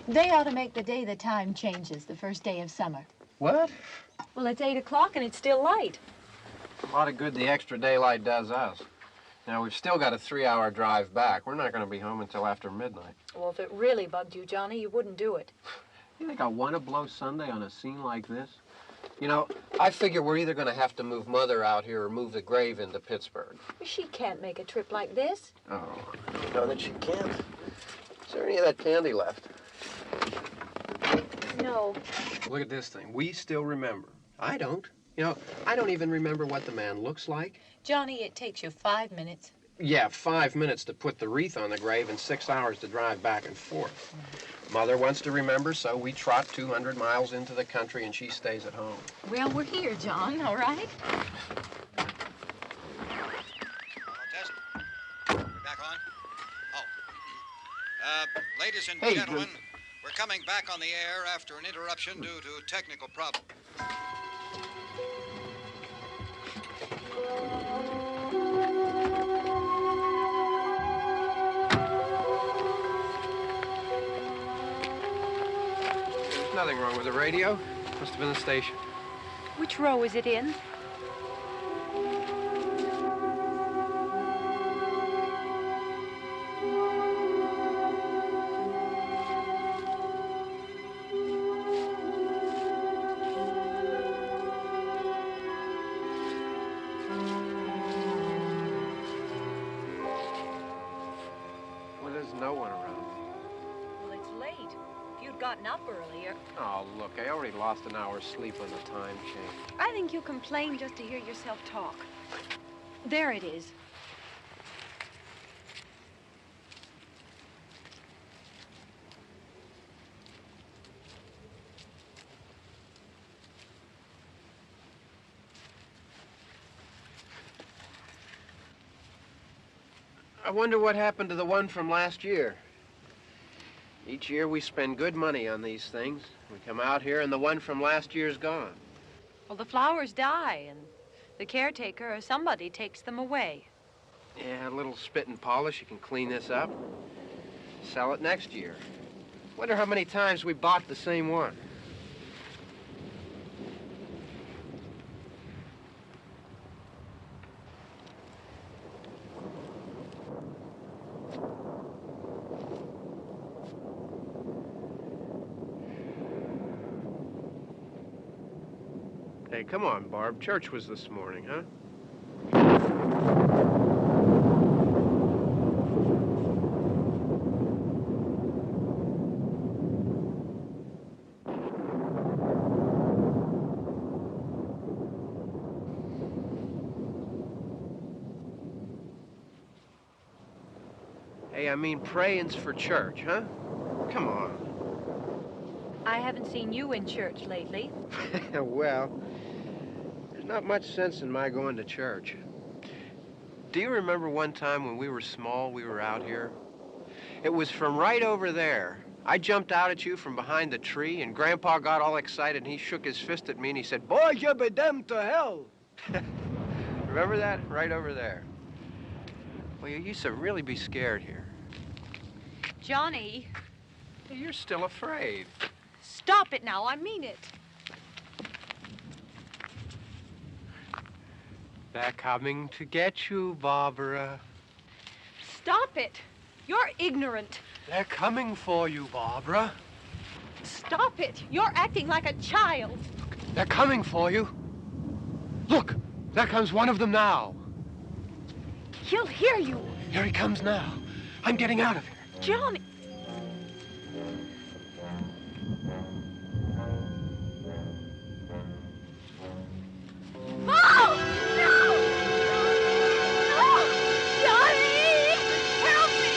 They ought to make the day the time changes, the first day of summer. What? Well, it's 8 o'clock and it's still light. A lot of good the extra daylight does us. Now, we've still got a 3-hour drive back. We're not going to be home until after midnight. Well, if it really bugged you, Johnny, you wouldn't do it. You think I want to blow Sunday on a scene like this? You know, I figure we're either going to have to move Mother out here or move the grave into Pittsburgh. She can't make a trip like this. Oh, I don't know that she can't. Is there any of that candy left? No. Look at this thing. We still remember. I don't. You know, I don't even remember what the man looks like. Johnny, it takes you 5 minutes. Yeah, 5 minutes to put the wreath on the grave and 6 hours to drive back and forth. Mother wants to remember, so we trot 200 miles into the country and she stays at home. Well, we're here, John, all right? Test. We back on? Oh. Ladies and gentlemen, we're coming back on the air after an interruption due to technical problems. There's nothing wrong with the radio. Must have been the station. Which row is it in? No one around. Well, it's late. If you'd gotten up earlier. Oh, look, I already lost an hour's sleep on the time change. I think you complain just to hear yourself talk. There it is. I wonder what happened to the one from last year. Each year we spend good money on these things. We come out here and the one from last year's gone. Well, the flowers die and the caretaker or somebody takes them away. Yeah, a little spit and polish, you can clean this up. Sell it next year. Wonder how many times we bought the same one. Hey, come on, Barb. Church was this morning, huh? Hey, I mean, praying's for church, huh? Come on. I haven't seen you in church lately. Well, there's not much sense in my going to church. Do you remember one time when we were small, we were out here? It was from right over there, I jumped out at you from behind the tree, and Grandpa got all excited, and he shook his fist at me, and he said, "Boy, you be damned to hell." Remember that? Right over there. Well, you used to really be scared here. Johnny, Hey, you're still afraid. stop it now. I mean it. They're coming to get you, Barbara. Stop it. You're ignorant. They're coming for you, Barbara. Stop it. You're acting like a child. They're coming for you. Look, there comes one of them now. He'll hear you. Here he comes now. I'm getting out of here. Johnny. Oh! No! No! Johnny! Help me!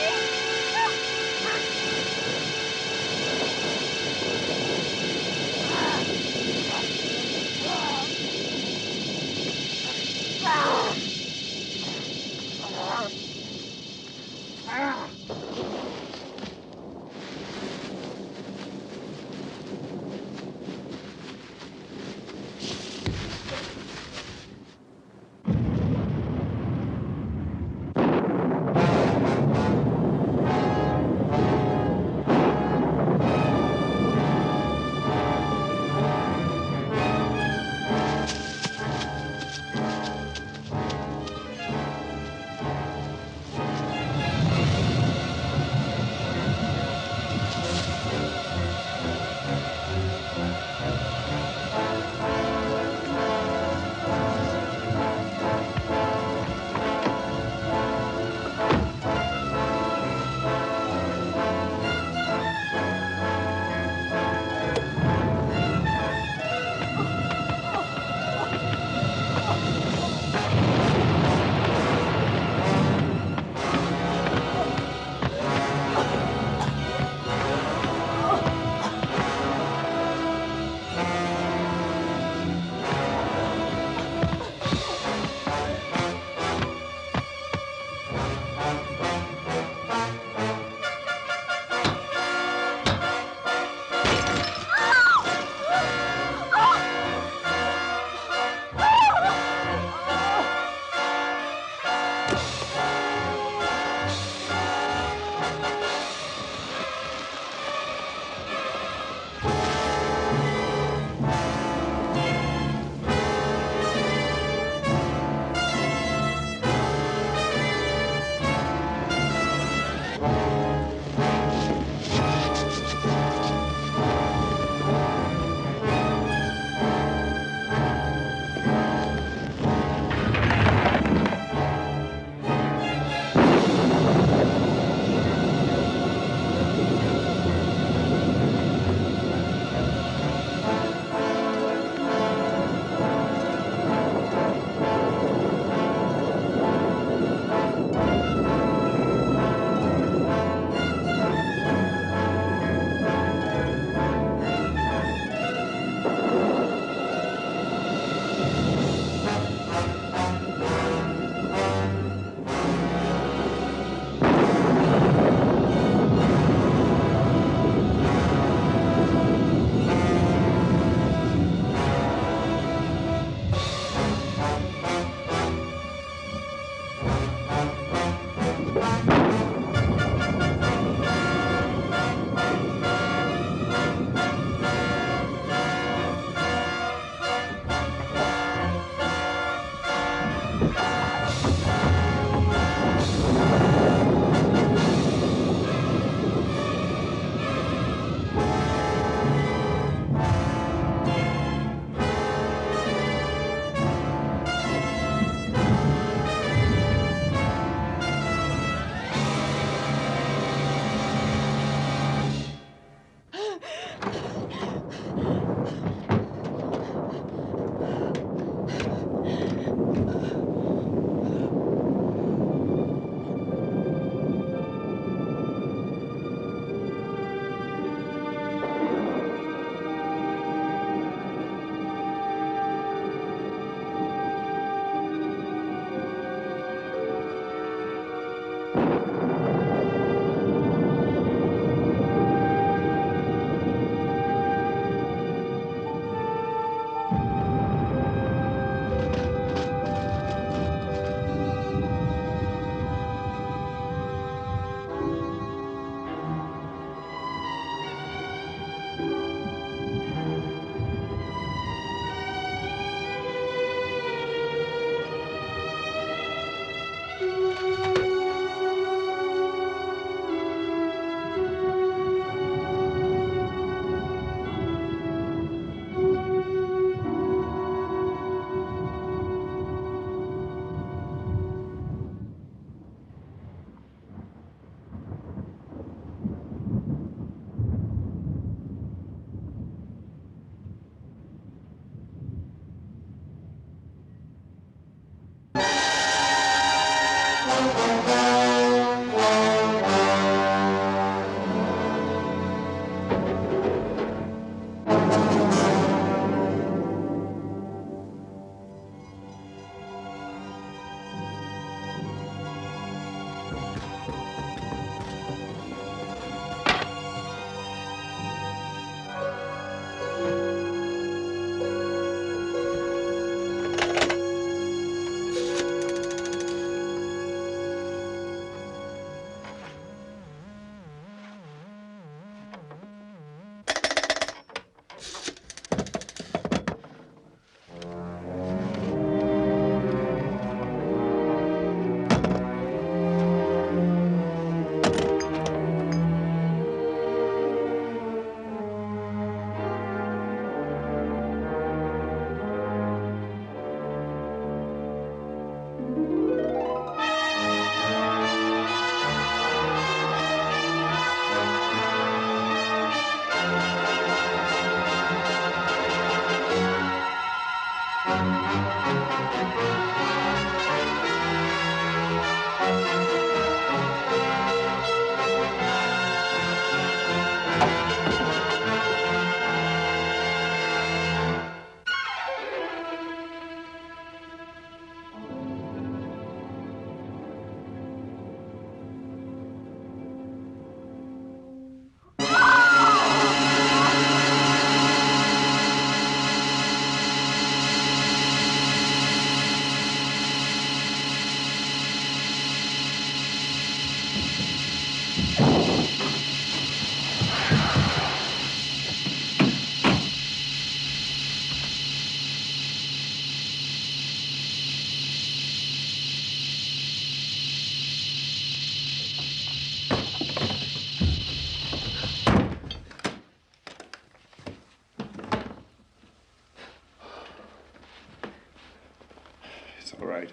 It's all right.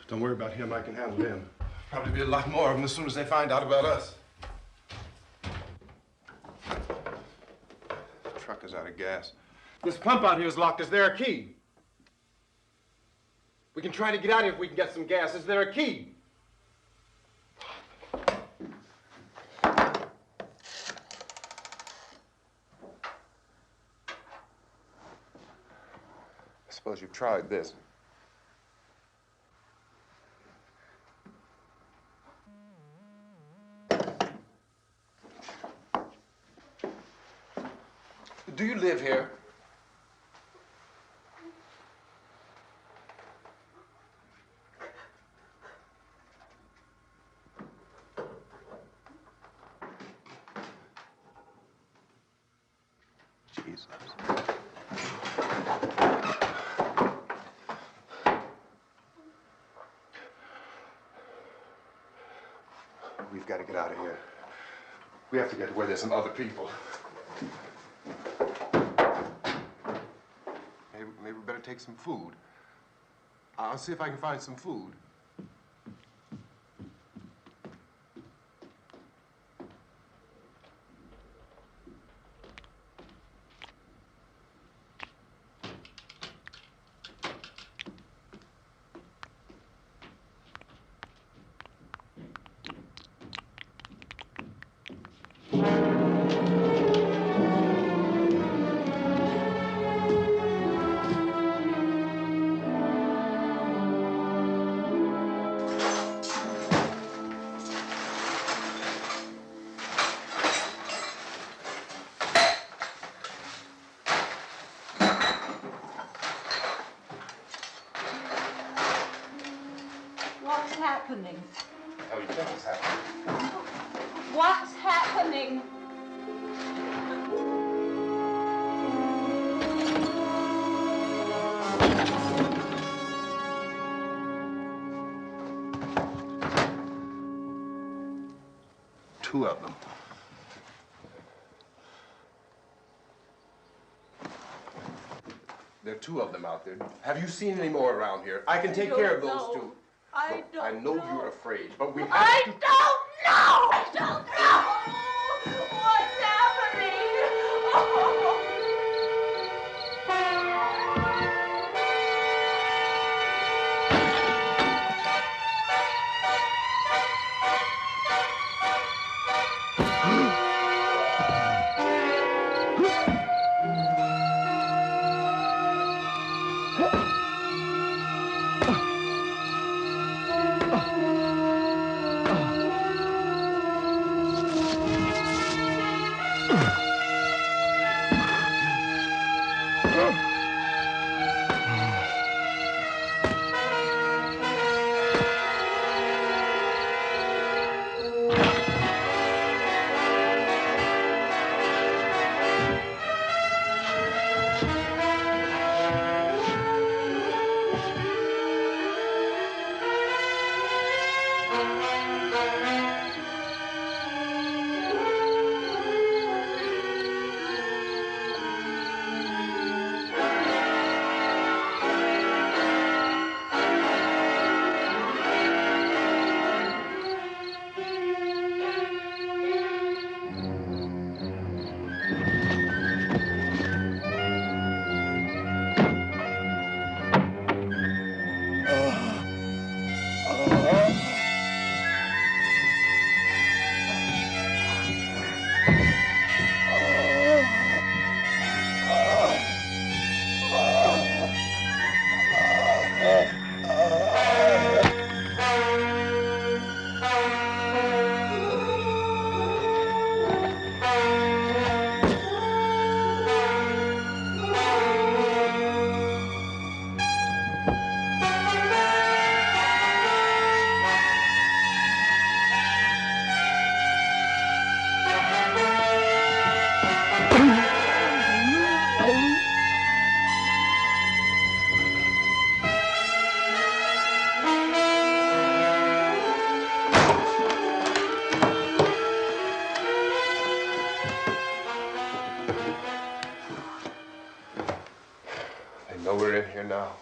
Don't worry about him. I can handle him. Probably be a lot more of them as soon as they find out about us. The truck is out of gas. This pump out here is locked. Is there a key? We can try to get out here if we can get some gas. Is there a key? I suppose you've tried this. Do you live here? Jesus. We've got to get out of here. We have to get to where there's some other people. Maybe we better take some food. I'll see if I can find some food. What's happening? How do you think it's happening? What's happening? Two of them. There are two of them out there. Have you seen any more around here? I can take care of those two. I don't I know you're afraid, but we have I to... don't know! I don't know! What's happening? Oh. Oh, we're in here now.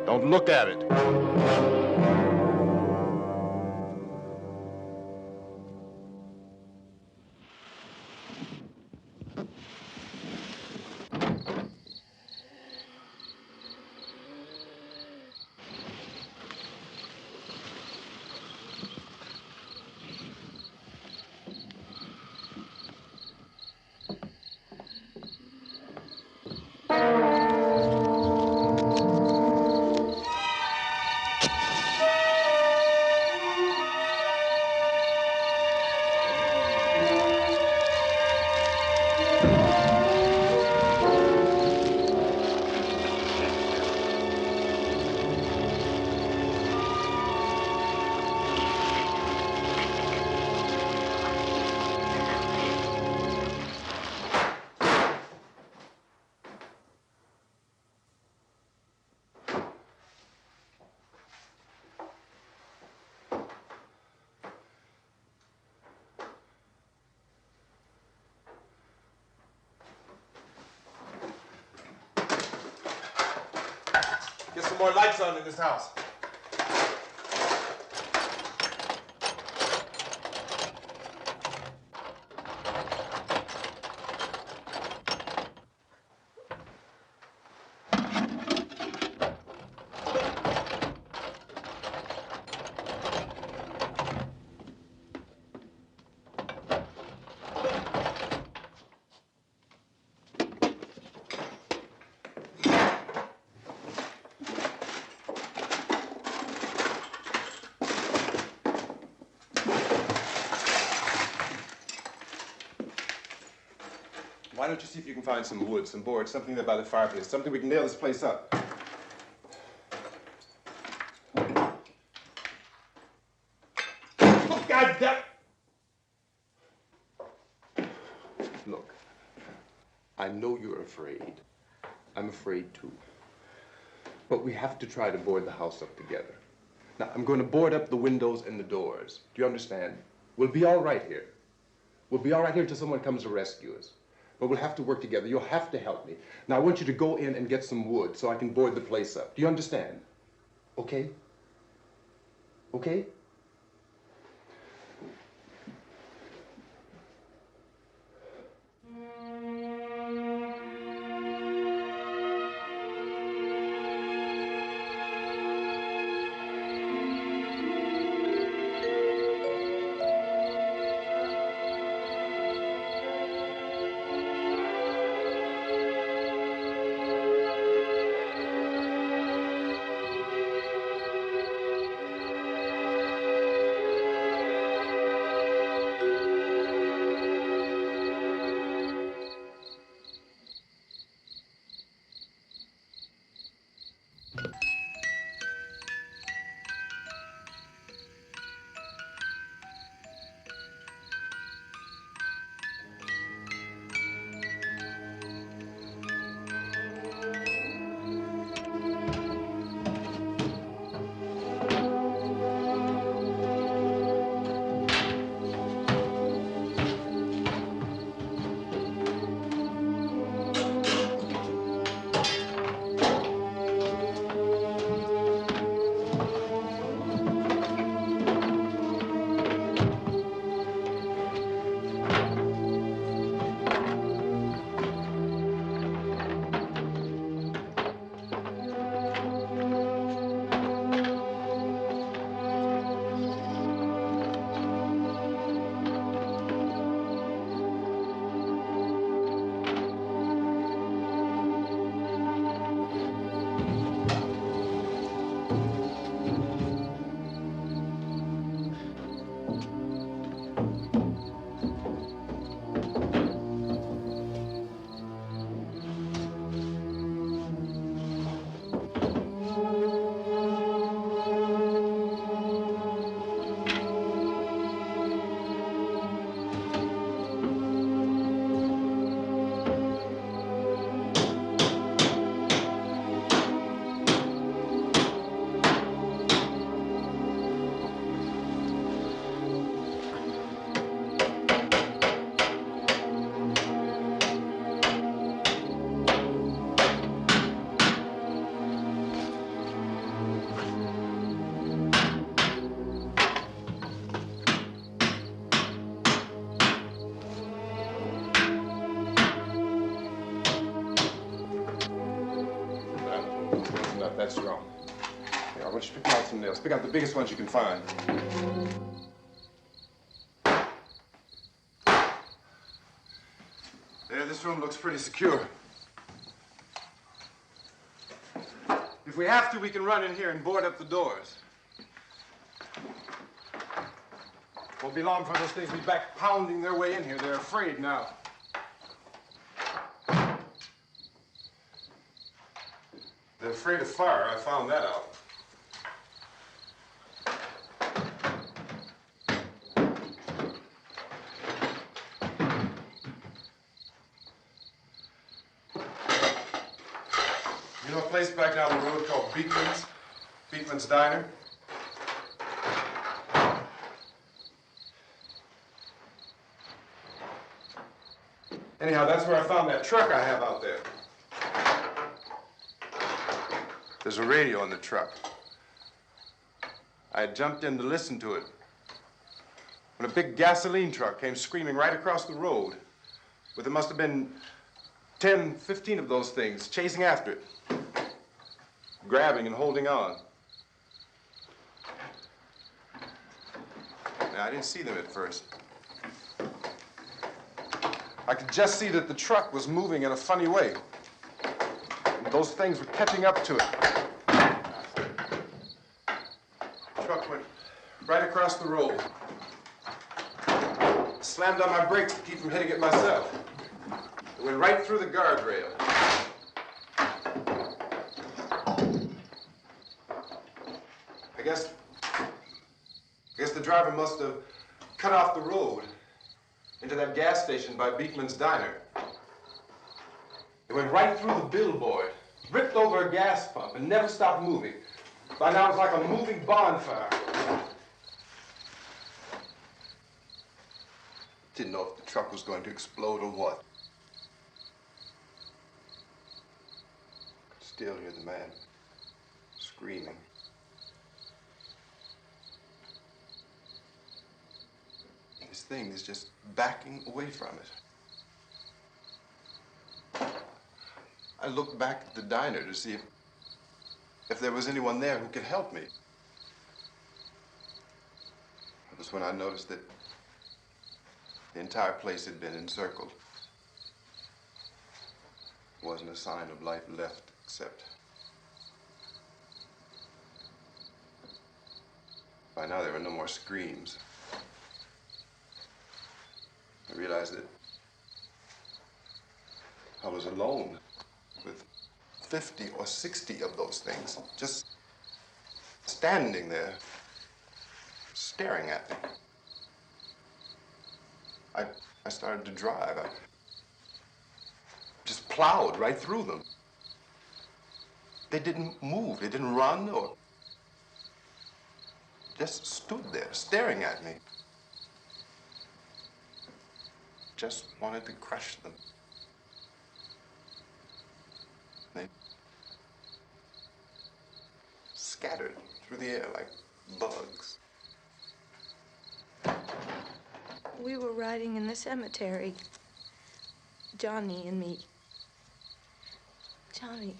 Don't look at it. Get some more lights on in this house. Why don't you see if you can find some wood, some board, something there by the fireplace, something we can nail this place up. Oh, God damn! Look, I know you're afraid. I'm afraid too. But we have to try to board the house up together. Now, I'm going to board up the windows and the doors. Do you understand? We'll be all right here. We'll be all right here until someone comes to rescue us. But we'll have to work together. You'll have to help me. Now, I want you to go in and get some wood so I can board the place up. Do you understand? Okay? Okay? not that strong. Here, I want you to pick out some nails. Pick out the biggest ones you can find. There, this room looks pretty secure. If we have to, we can run in here and board up the doors. Won't be long for those things to be back pounding their way in here. They're afraid now. They're afraid of fire. I found that out. You know a place back down the road called Beekman's? Beekman's Diner? Anyhow, that's where I found that truck I have out there. There's a radio in the truck. I had jumped in to listen to it when a big gasoline truck came screaming right across the road with there must have been 10, 15 of those things chasing after it, grabbing and holding on. Now, I didn't see them at first. I could just see that the truck was moving in a funny way. And those things were catching up to it. The truck went right across the road. Slammed on my brakes to keep from hitting it myself. It went right through the guardrail. I guess the driver must have cut off the road into that gas station by Beekman's Diner. It went right through the billboard, ripped over a gas pump, and never stopped moving. By now, it's like a moving bonfire. Didn't know if the truck was going to explode or what. Could still hear the man screaming. This thing is just backing away from it. I looked back at the diner to see if there was anyone there who could help me. It was when I noticed that the entire place had been encircled. There wasn't a sign of life left except by now there were no more screams. I realized that I was alone with 50 or 60 of those things, just standing there, staring at me. I started to drive. I just plowed right through them. They didn't move, they didn't run or just stood there, staring at me. Just wanted to crush them. They scattered through the air like bugs. We were riding in the cemetery, Johnny and me. Johnny.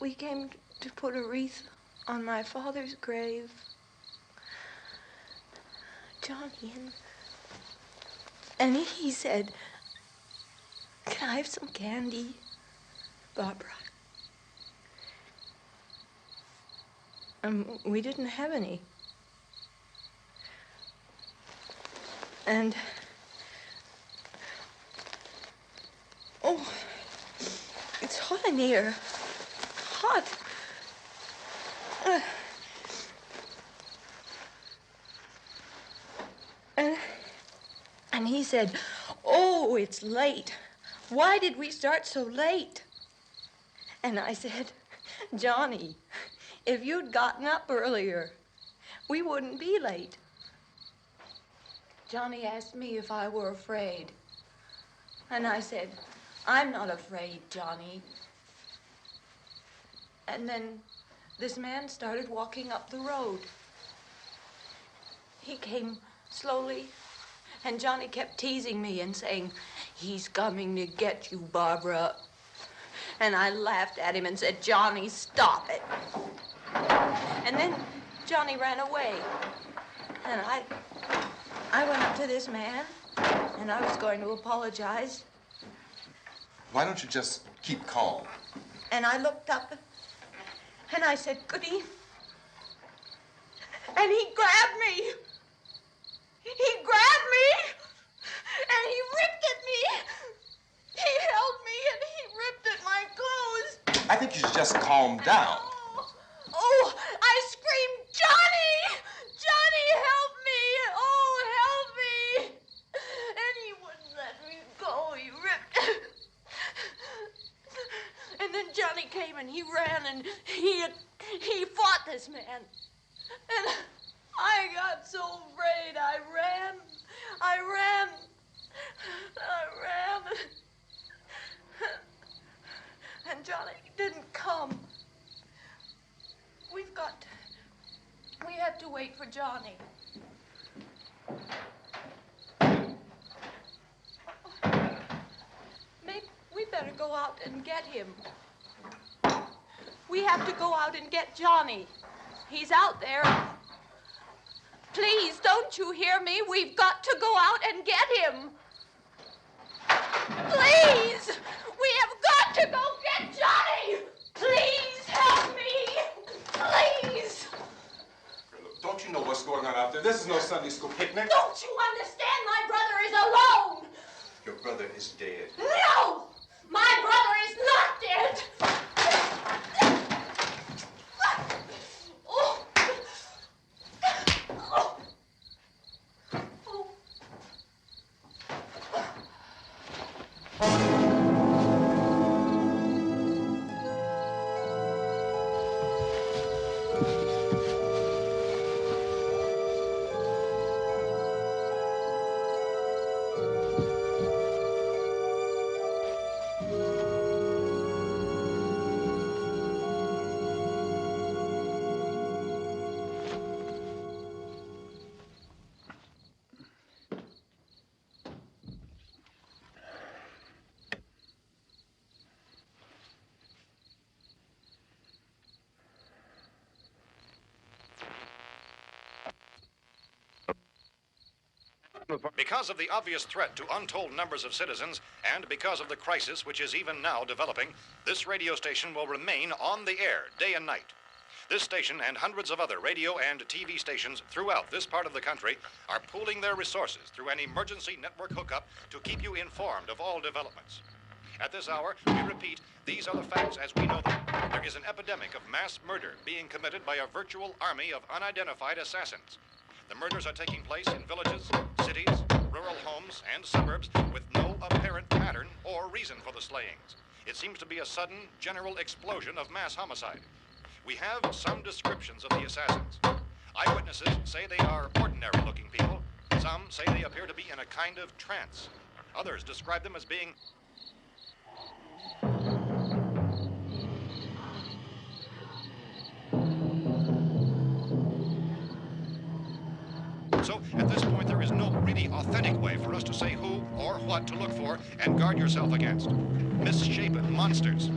We came to put a wreath on my father's grave. Johnny, and he said, "Can I have some candy, Barbara?" And we didn't have any. And, oh, it's hot in here. Hot. And he said, "Oh, it's late. Why did we start so late?" And I said, "Johnny, if you'd gotten up earlier, we wouldn't be late." Johnny asked me if I were afraid. And I said, "I'm not afraid, Johnny." And then this man started walking up the road. He came slowly And Johnny kept teasing me and saying, "He's coming to get you, Barbara." And I laughed at him and said, "Johnny, stop it." And then Johnny ran away. And I went up to this man, and I was going to apologize. Why don't you just keep calm? And I looked up, and I said, "Goody." And he grabbed me. He grabbed me, and he ripped at me. He held me, and he ripped at my clothes. I think you should just calm down. Oh, I screamed, "Johnny! Johnny, help me! Oh, help me!" And he wouldn't let me go. He ripped. And then Johnny came and he ran and he fought this man. And I got so afraid. I ran. And Johnny didn't come. We have to wait for Johnny. Maybe we better go out and get him. We have to go out and get Johnny. He's out there. Please, don't you hear me? We've got to go out and get him. Please! We have got to go get Johnny! Please help me! Please! Don't you know what's going on out there? This is no Sunday school picnic. Don't you understand? My brother is alone! Your brother is dead. No! My brother is not dead! Oh. Oh. Because of the obvious threat to untold numbers of citizens, and because of the crisis which is even now developing, this radio station will remain on the air day and night. This station and hundreds of other radio and TV stations throughout this part of the country are pooling their resources through an emergency network hookup to keep you informed of all developments. At this hour, we repeat, these are the facts as we know them. There is an epidemic of mass murder being committed by a virtual army of unidentified assassins. The murders are taking place in villages, cities, rural homes, and suburbs with no apparent pattern or reason for the slayings. It seems to be a sudden, general explosion of mass homicide. We have some descriptions of the assassins. Eyewitnesses say they are ordinary-looking people. Some say they appear to be in a kind of trance. Others describe them as being So, at this point, there is no really authentic way for us to say who or what to look for and guard yourself against. Misshapen monsters.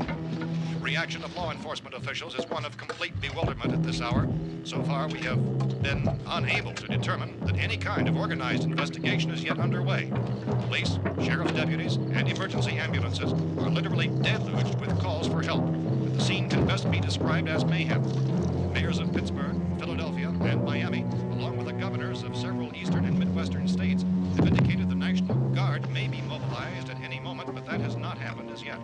Reaction of law enforcement officials is one of complete bewilderment at this hour. So far, we have been unable to determine that any kind of organized investigation is yet underway. Police, sheriff's deputies, and emergency ambulances are literally deluged with calls for help. The scene can best be described as mayhem. Mayors of Pittsburgh, Philadelphia, and Miami, along with the governors of several eastern and midwestern states, have indicated the National Guard may be mobilized at any moment, but that has not happened as yet.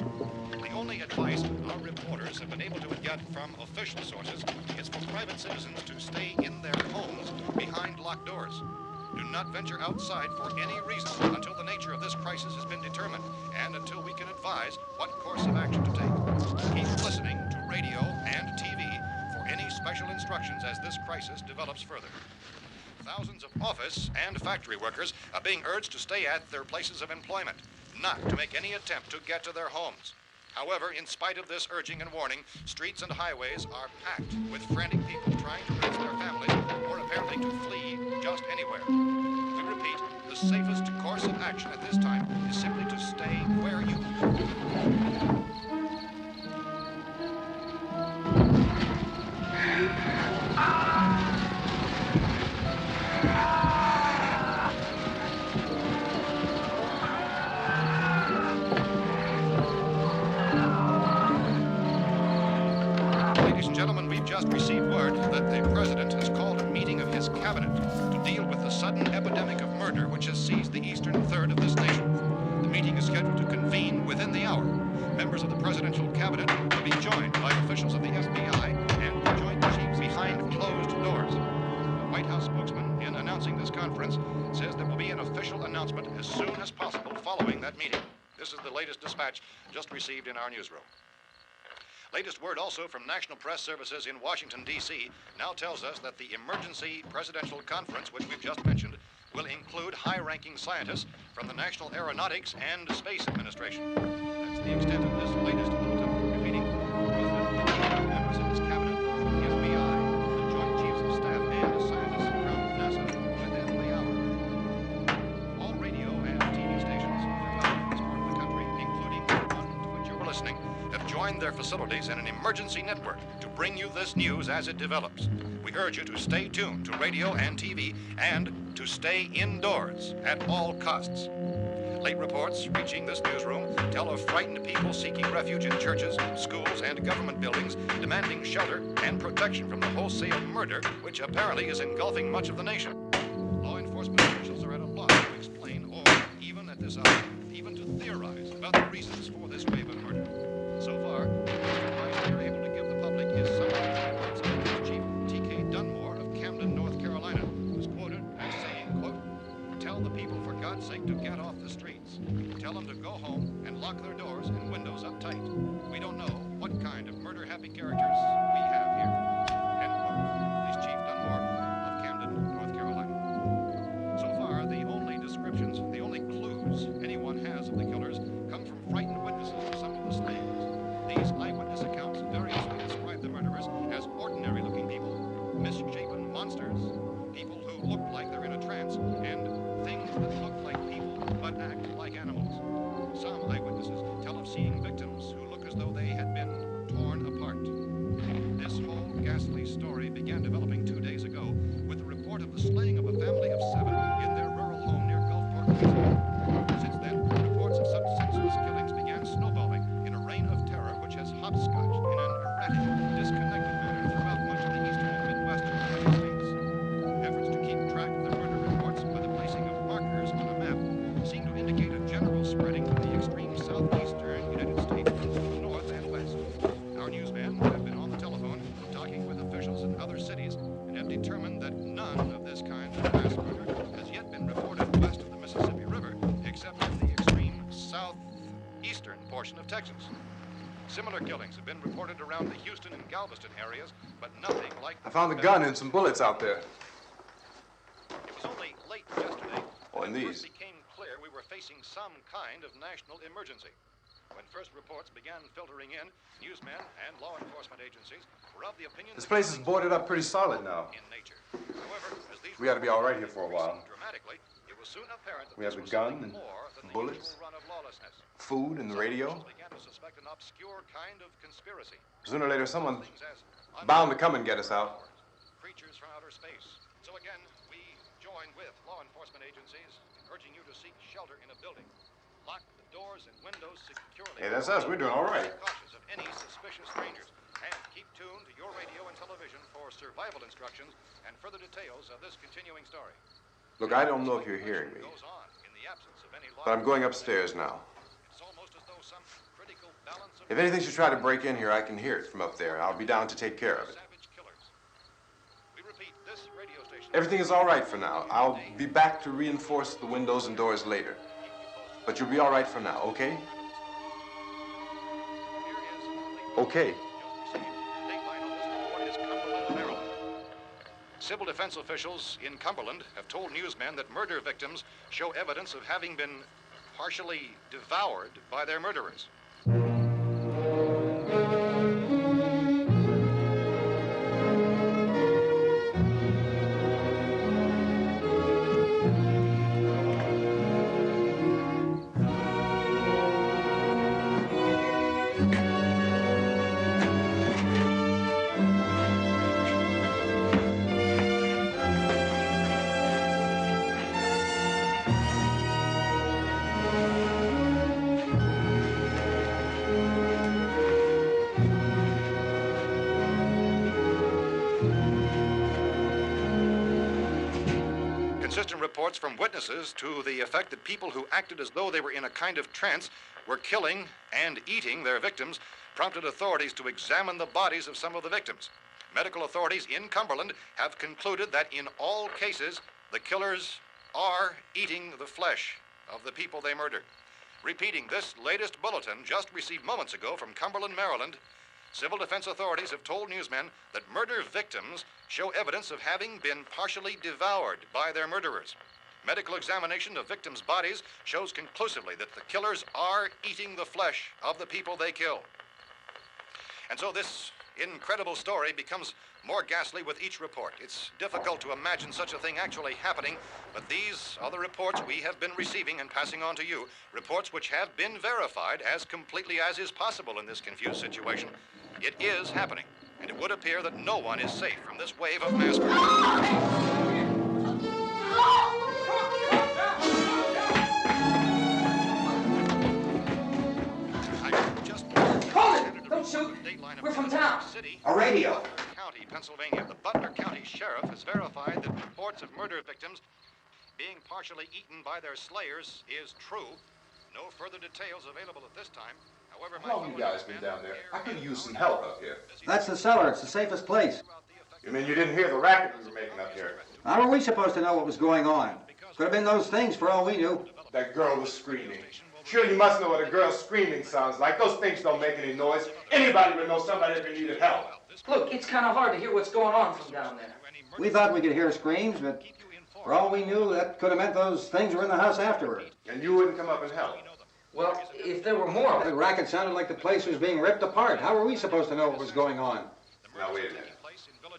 The only advice our reporters have been able to get from official sources is for private citizens to stay in their homes behind locked doors. Do not venture outside for any reason until the nature of this crisis has been determined and until we can advise what course of action to take. Keep listening to radio and TV for any special instructions as this crisis develops further. Thousands of office and factory workers are being urged to stay at their places of employment, not to make any attempt to get to their homes. However, in spite of this urging and warning, streets and highways are packed with frantic people trying to reach their families or apparently to flee just anywhere. We repeat, the safest course of action at this time is simply to stay where you Ladies and gentlemen, we've just received word that the President has called a meeting of his cabinet to deal with the sudden epidemic of murder which has seized the eastern third of this nation. The meeting is scheduled to convene within the hour. Members of the presidential cabinet will be joined by officials of the FBI and the Joint Chiefs behind closed doors. The White House spokesman, in announcing this conference, says there will be an official announcement as soon as possible following that meeting. This is the latest dispatch just received in our newsroom. Latest word also from National Press Services in Washington, D.C. now tells us that the emergency presidential conference, which we've just mentioned, will include high-ranking scientists from the National Aeronautics and Space Administration. That's the extent of this latest bulletin, repeating the President, members of his cabinet, the FBI, the Joint Chiefs of Staff, and scientists from NASA within the hour. All radio and TV stations throughout this part of the country, including the one to which you're listening, have joined their facilities in an emergency network to bring you this news as it develops. We urge you to stay tuned to radio and TV and to stay indoors at all costs. Late reports reaching this newsroom tell of frightened people seeking refuge in churches, schools, and government buildings, demanding shelter and protection from the wholesale murder which apparently is engulfing much of the nation. Law enforcement officials are at a loss to explain or, even at this hour, even to theorize about the reasons for this wave of murder. So far, the advice we are able to give the public is some of the words of Police Chief T.K. Dunmore of Camden, North Carolina, who is quoted as saying, quote, "Tell the people, for God's sake, to get off the streets. Tell them to go home and lock their doors and windows up tight. We don't know what kind of murder-happy characters we have here." End quote. Police Chief Dunmore of Camden, North Carolina. So far, the only descriptions, the only clues anyone has of the killers come from frightened witnesses of some of the slayings. These eyewitness accounts variously describe the murderers as ordinary-looking people, misshapen monsters, people who look like they're in a trance, and things that look like people but act like animals. Some eyewitnesses tell of seeing victims who look as though they had been torn apart. This whole ghastly story began developing 2 days ago with the report of the slaying of a family of 7 in their rural home near Gulfport, Louisiana. Since then, reports of such senseless killings began snowballing in a reign of terror which has hopscotched in an erratic, disconnected manner throughout much of the eastern and midwestern United States. Efforts to keep track of the murder reports by the placing of markers on a map seem to indicate a general spreading from the extreme southeastern United States to the north and west. Our newsmen have been on the telephone talking with officials in other cities and have determined that none of this kind of mass murder has yet been reported west of the Mississippi River, except in the extreme southeastern portion of Texas. Similar killings have been reported around the Houston and Galveston areas, but nothing like... I found a gun and some bullets out there. It was only late yesterday Oh, and that it these. first became clear we were facing some kind of national emergency. When first reports began filtering in, newsmen and law enforcement agencies were of the opinion This that place is killings boarded were up pretty solid now. in nature. However, as these We ought to be all right here reports for a while. increased dramatically, it was soon apparent that We have this the was gun something and more than the bullets, usual run of lawlessness. food and the Some radio. officials began to suspect an obscure kind of conspiracy. Sooner or later, someone Things as bound to come and get us out. creatures from outer space. So again, we join with law enforcement agencies in urging you to seek shelter in a building. Lock the doors and windows securely. Hey, that's us. We're doing all right. Be cautious of any suspicious strangers. And keep tuned to your radio and television for survival instructions and further details of this continuing story. Look, I don't know if you're hearing me, Goes on in the absence of any law. but I'm going upstairs now. It's almost as though some critical balance of If anything should try to break in here, I can hear it from up there, and I'll be down to take care of it. savage killers. We repeat, this radio station. Everything is all right for now. I'll be back to reinforce the windows and doors later. But you'll be all right for now, okay? Okay. Dateline on this report is Cumberland, Maryland. Civil defense officials in Cumberland have told newsmen that murder victims show evidence of having been partially devoured by their murderers. Consistent reports from witnesses to the effect that people who acted as though they were in a kind of trance were killing and eating their victims prompted authorities to examine the bodies of some of the victims. Medical authorities in Cumberland have concluded that in all cases, the killers are eating the flesh of the people they murdered. Repeating this latest bulletin just received moments ago from Cumberland, Maryland, civil defense authorities have told newsmen that murder victims show evidence of having been partially devoured by their murderers. Medical examination of victims' bodies shows conclusively that the killers are eating the flesh of the people they kill. And so this incredible story becomes more ghastly with each report. It's difficult to imagine such a thing actually happening, but these are the reports we have been receiving and passing on to you, reports which have been verified as completely as is possible in this confused situation. It is happening, and it would appear that no one is safe from this wave of mass murder. Don't shoot. We're from town. A radio. County, Pennsylvania. The Butler County Sheriff has verified that reports of murder victims being partially eaten by their slayers is true. No further details available at this time. However, How long have you guys been down there? I could use some help up here. That's the cellar. It's the safest place. You mean you didn't hear the racket we were making up here? How were we supposed to know what was going on? Could have been those things for all we knew. That girl was screaming. Sure, you must know what a girl screaming sounds like. Those things don't make any noise. Anybody would know somebody ever needed help. Look, it's kind of hard to hear what's going on from down there. We thought we could hear screams, but for all we knew, that could have meant those things were in the house afterward. And you wouldn't come up and help? Well, if there were more of The it. racket sounded like the place was being ripped apart. How were we supposed to know what was going on? Now, wait a minute.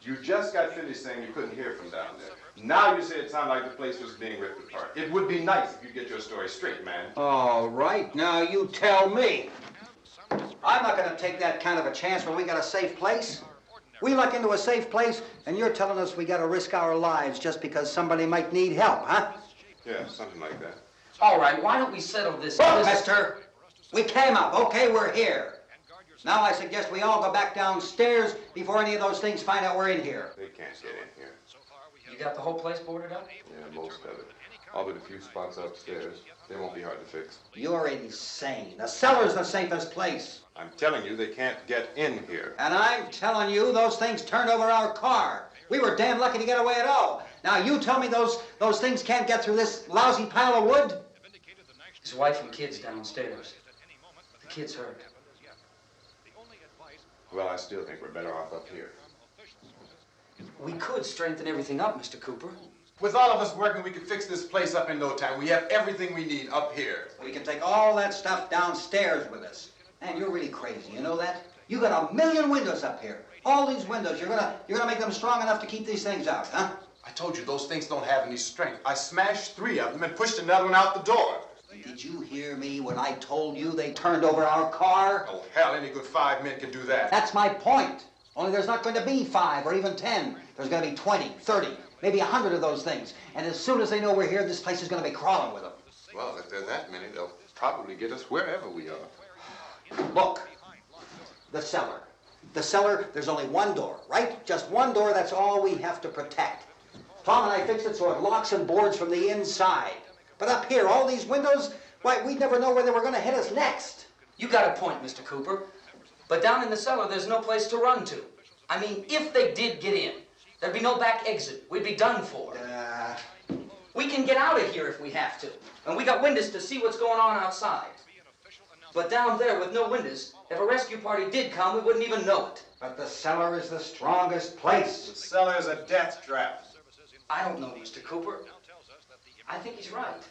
You just got finished saying you couldn't hear from down there. Now you say it sounded like the place was being ripped apart. It would be nice if you get your story straight, man. All right, now you tell me. I'm not going to take that kind of a chance when we got a safe place. We luck into a safe place, and you're telling us we got to risk our lives just because somebody might need help, huh? Yeah, something like that. All right, why don't we settle this? Look, mister, we came up. Okay, we're here. Now I suggest we all go back downstairs before any of those things find out we're in here. They can't get in here. You got the whole place boarded up? Yeah, most of it. All but a few spots upstairs. They won't be hard to fix. You're insane. The cellar's the safest place. I'm telling you, they can't get in here. And I'm telling you, those things turned over our car. We were damn lucky to get away at all. Now you tell me those things can't get through this lousy pile of wood? His wife and kids downstairs. The kid's hurt. Well, I still think we're better off up here. We could strengthen everything up, Mr. Cooper. With all of us working, we could fix this place up in no time. We have everything we need up here. We can take all that stuff downstairs with us. Man, you're really crazy, you know that? You got 1,000,000 windows up here. All these windows, you're gonna make them strong enough to keep these things out, huh? I told you those things don't have any strength. I smashed 3 of them and pushed another one out the door. Did you hear me when I told you they turned over our car? Oh, hell, any good 5 men can do that. That's my point. Only there's not going to be 5 or even 10. There's going to be 20, 30, maybe 100 of those things. And as soon as they know we're here, this place is going to be crawling with them. Well, if there are that many, they'll probably get us wherever we are. Look, the cellar. The cellar, there's only one door, right? Just one door, that's all we have to protect. Tom and I fixed it so it locks and boards from the inside. But up here, all these windows, why, we'd never know where they were going to hit us next. You got a point, Mr. Cooper. But down in the cellar, there's no place to run to. I mean, if they did get in, there'd be no back exit. We'd be done for. We can get out of here if we have to. And we got windows to see what's going on outside. But down there with no windows, if a rescue party did come, we wouldn't even know it. But the cellar is the strongest place. The cellar's a death trap. I don't know, Mr. Cooper. I think he's right.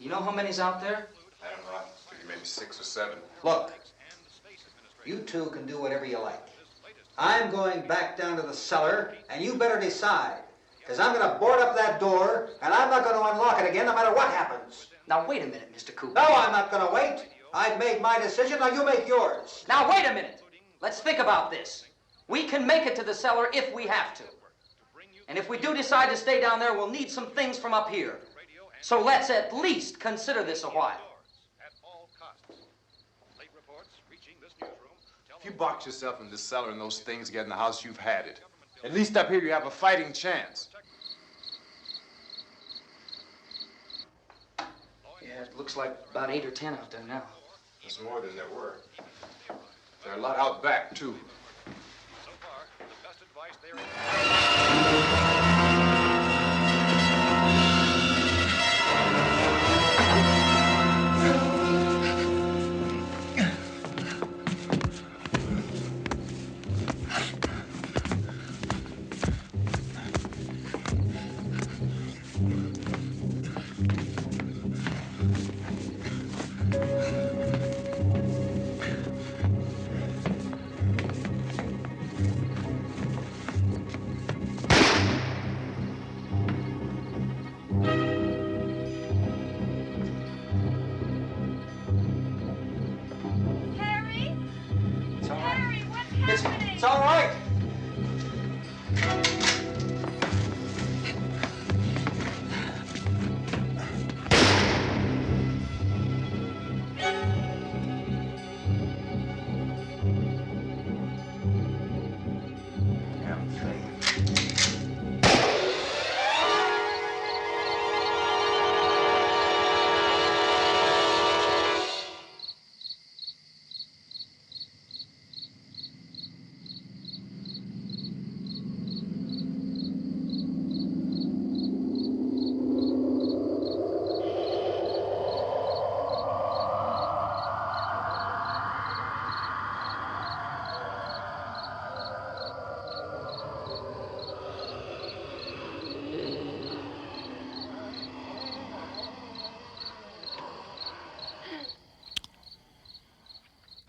You know how many's out there? I don't know. Maybe 6 or 7. Look, you two can do whatever you like. I'm going back down to the cellar, and you better decide. Because I'm going to board up that door, and I'm not going to unlock it again no matter what happens. Now, wait a minute, Mr. Cooper. No, I'm not going to wait. I've made my decision, now you make yours. Now, wait a minute. Let's think about this. We can make it to the cellar if we have to. And if we do decide to stay down there, we'll need some things from up here. So let's at least consider this a while. If you box yourself in this cellar and those things get in the house, you've had it. At least up here you have a fighting chance. Yeah, it looks like about 8 or 10 out there now. There's more than there were. There are a lot out back, too. So far, the best advice there is... Harry? It's all right. Harry, what's happening? It's all right. Damn thing.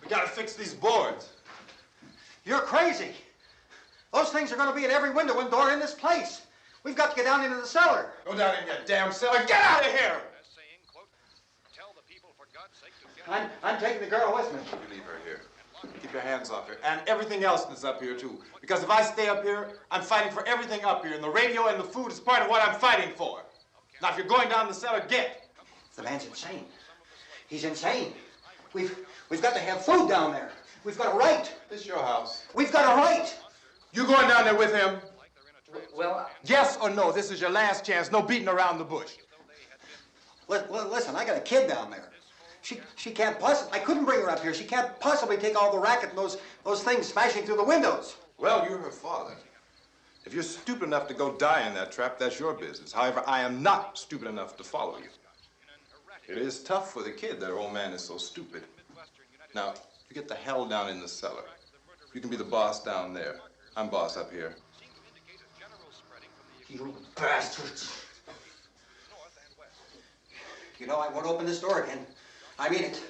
We gotta fix these boards. You're crazy. Those things are going to be at every window and door in this place. We've got to get down into the cellar. Go down in your damn cellar. Get out of here! As saying, quote, tell the people for God's sake to get... I'm taking the girl with me. You leave her here. Keep your hands off her. And everything else that's up here, too. Because if I stay up here, I'm fighting for everything up here. And the radio and the food is part of what I'm fighting for. Now, if you're going down the cellar, get. The man's insane. He's insane. We've got to have food down there. We've got a right. This is your house. We've got a right. You going down there with him? Well, Yes or no? This is your last chance. No beating around the bush. Listen, I got a kid down there. She can't possibly. I couldn't bring her up here. She can't possibly take all the racket and those things smashing through the windows. Well, you're her father. If you're stupid enough to go die in that trap, that's your business. However, I am not stupid enough to follow you. It is tough for the kid that her old man is so stupid. Now, you get the hell down in the cellar. You can be the boss down there. I'm boss up here. You bastards. You know, I won't open this door again. I mean it.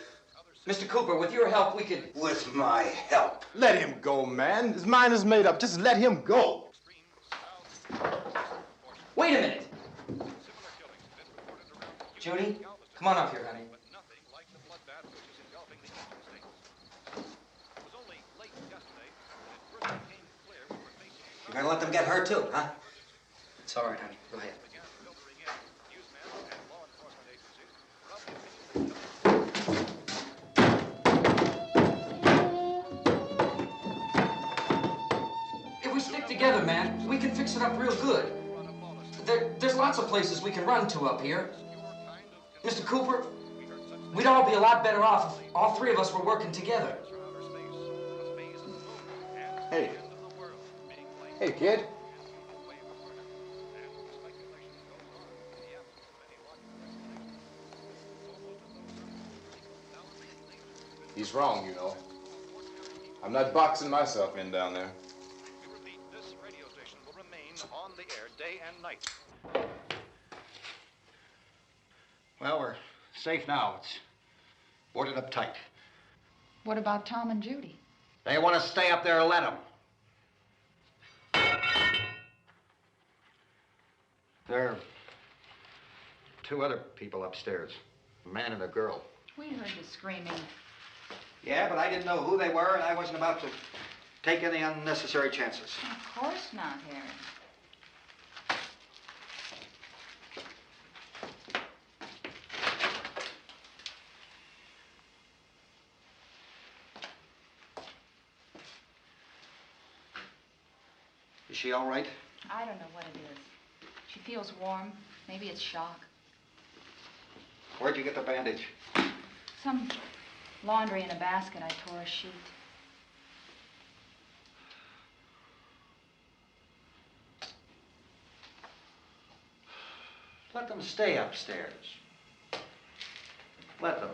Mr. Cooper, with your help, we could... With my help. Let him go, man. His mind is made up. Just let him go. Wait a minute. Judy, come on up here, honey. You're gonna let them get hurt too, huh? It's all right, honey. Go ahead. If we stick together, man, we can fix it up real good. There's lots of places we can run to up here. Mr. Cooper, we'd all be a lot better off if all three of us were working together. Hey. Hey, kid. He's wrong, you know. I'm not boxing myself in down there. We repeat, this radio station will remain on the air day and night. Well, we're safe now. It's boarded up tight. What about Tom and Judy? They want to stay up there, let them. There are two other people upstairs, a man and a girl. We heard you screaming. Yeah, but I didn't know who they were, and I wasn't about to take any unnecessary chances. Of course not, Harry. Is she all right? I don't know what it is. She feels warm. Maybe it's shock. Where'd you get the bandage? Some laundry in a basket. I tore a sheet. Let them stay upstairs. Let them.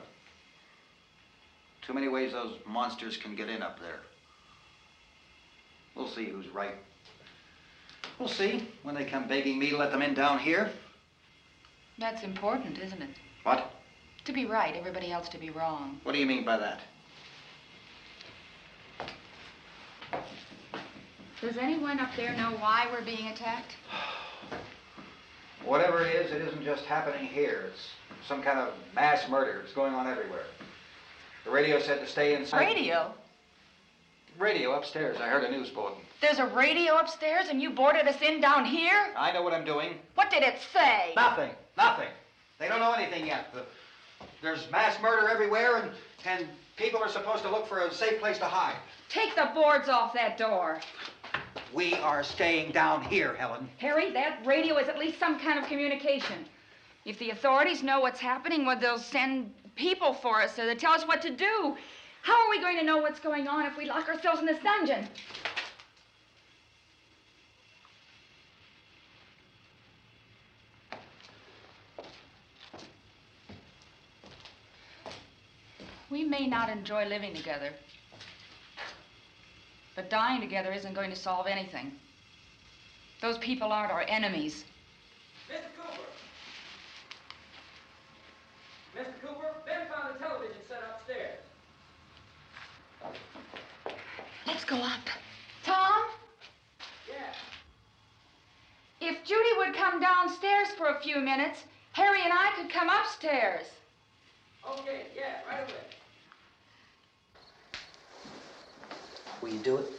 Too many ways those monsters can get in up there. We'll see who's right. We'll see when they come begging me to let them in down here. That's important, isn't it? What? To be right, everybody else to be wrong. What do you mean by that? Does anyone up there know why we're being attacked? Whatever it isn't just happening here. It's some kind of mass murder. It's going on everywhere. The radio said to stay inside. Radio? Radio upstairs. I heard a news bulletin. There's a radio upstairs and you boarded us in down here? I know what I'm doing. What did it say? Nothing. Nothing. They don't know anything yet. There's mass murder everywhere, and people are supposed to look for a safe place to hide. Take the boards off that door. We are staying down here, Helen. Harry, that radio is at least some kind of communication. If the authorities know what's happening, well, they'll send people for us so they'll tell us what to do. How are we going to know what's going on if we lock ourselves in this dungeon? We may not enjoy living together, but dying together isn't going to solve anything. Those people aren't our enemies. Mr. Cooper! Mr. Cooper, Ben found the television set upstairs. Let's go up. Tom? Yeah. If Judy would come downstairs for a few minutes, Harry and I could come upstairs. Okay, yeah, right away. Will you do it?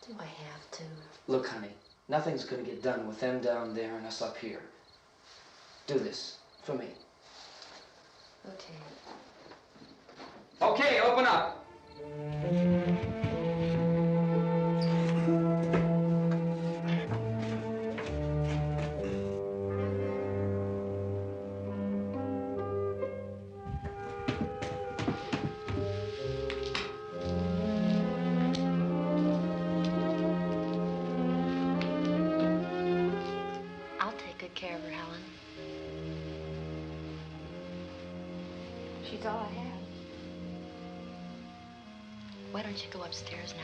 Do I have to? Look, honey, nothing's gonna get done with them down there and us up here. Do this for me. Okay. Okay, open up. I'll take good care of her, Helen. She's all I have. Why don't you go upstairs now?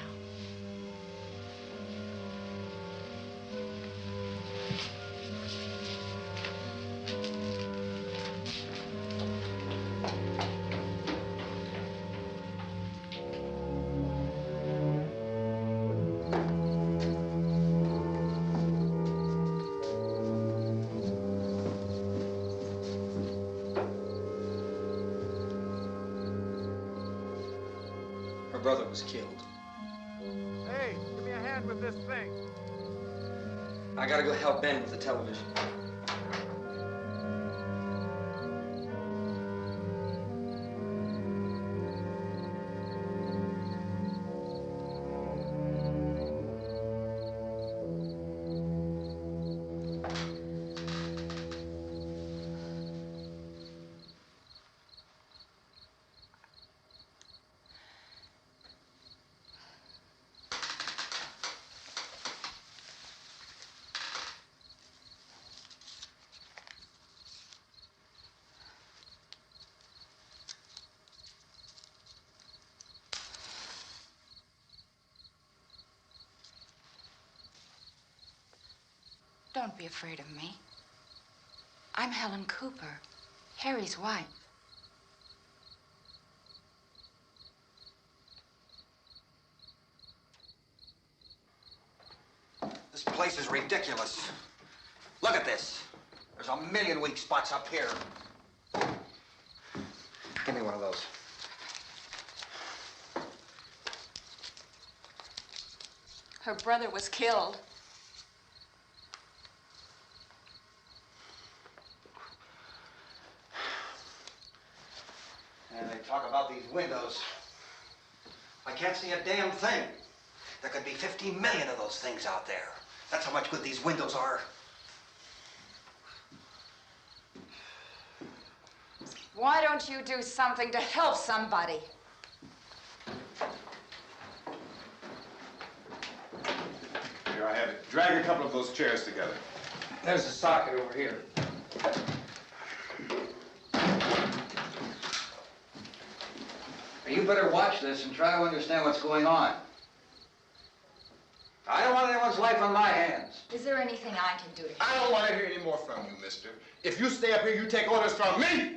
Her brother was killed. Hey, give me a hand with this thing. I gotta go help Ben with the television. Don't be afraid of me. I'm Helen Cooper, Harry's wife. This place is ridiculous. Look at this. There's a million weak spots up here. Give me one of those. Her brother was killed. And they talk about these windows. I can't see a damn thing. There could be 15 million of those things out there. That's how much good these windows are. Why don't you do something to help somebody? Here I have it. Drag a couple of those chairs together. There's the socket over here. You better watch this and try to understand what's going on. I don't want anyone's life on my hands. Is there anything I can do to help? I don't want to hear any more from you, mister. If you stay up here, you take orders from me.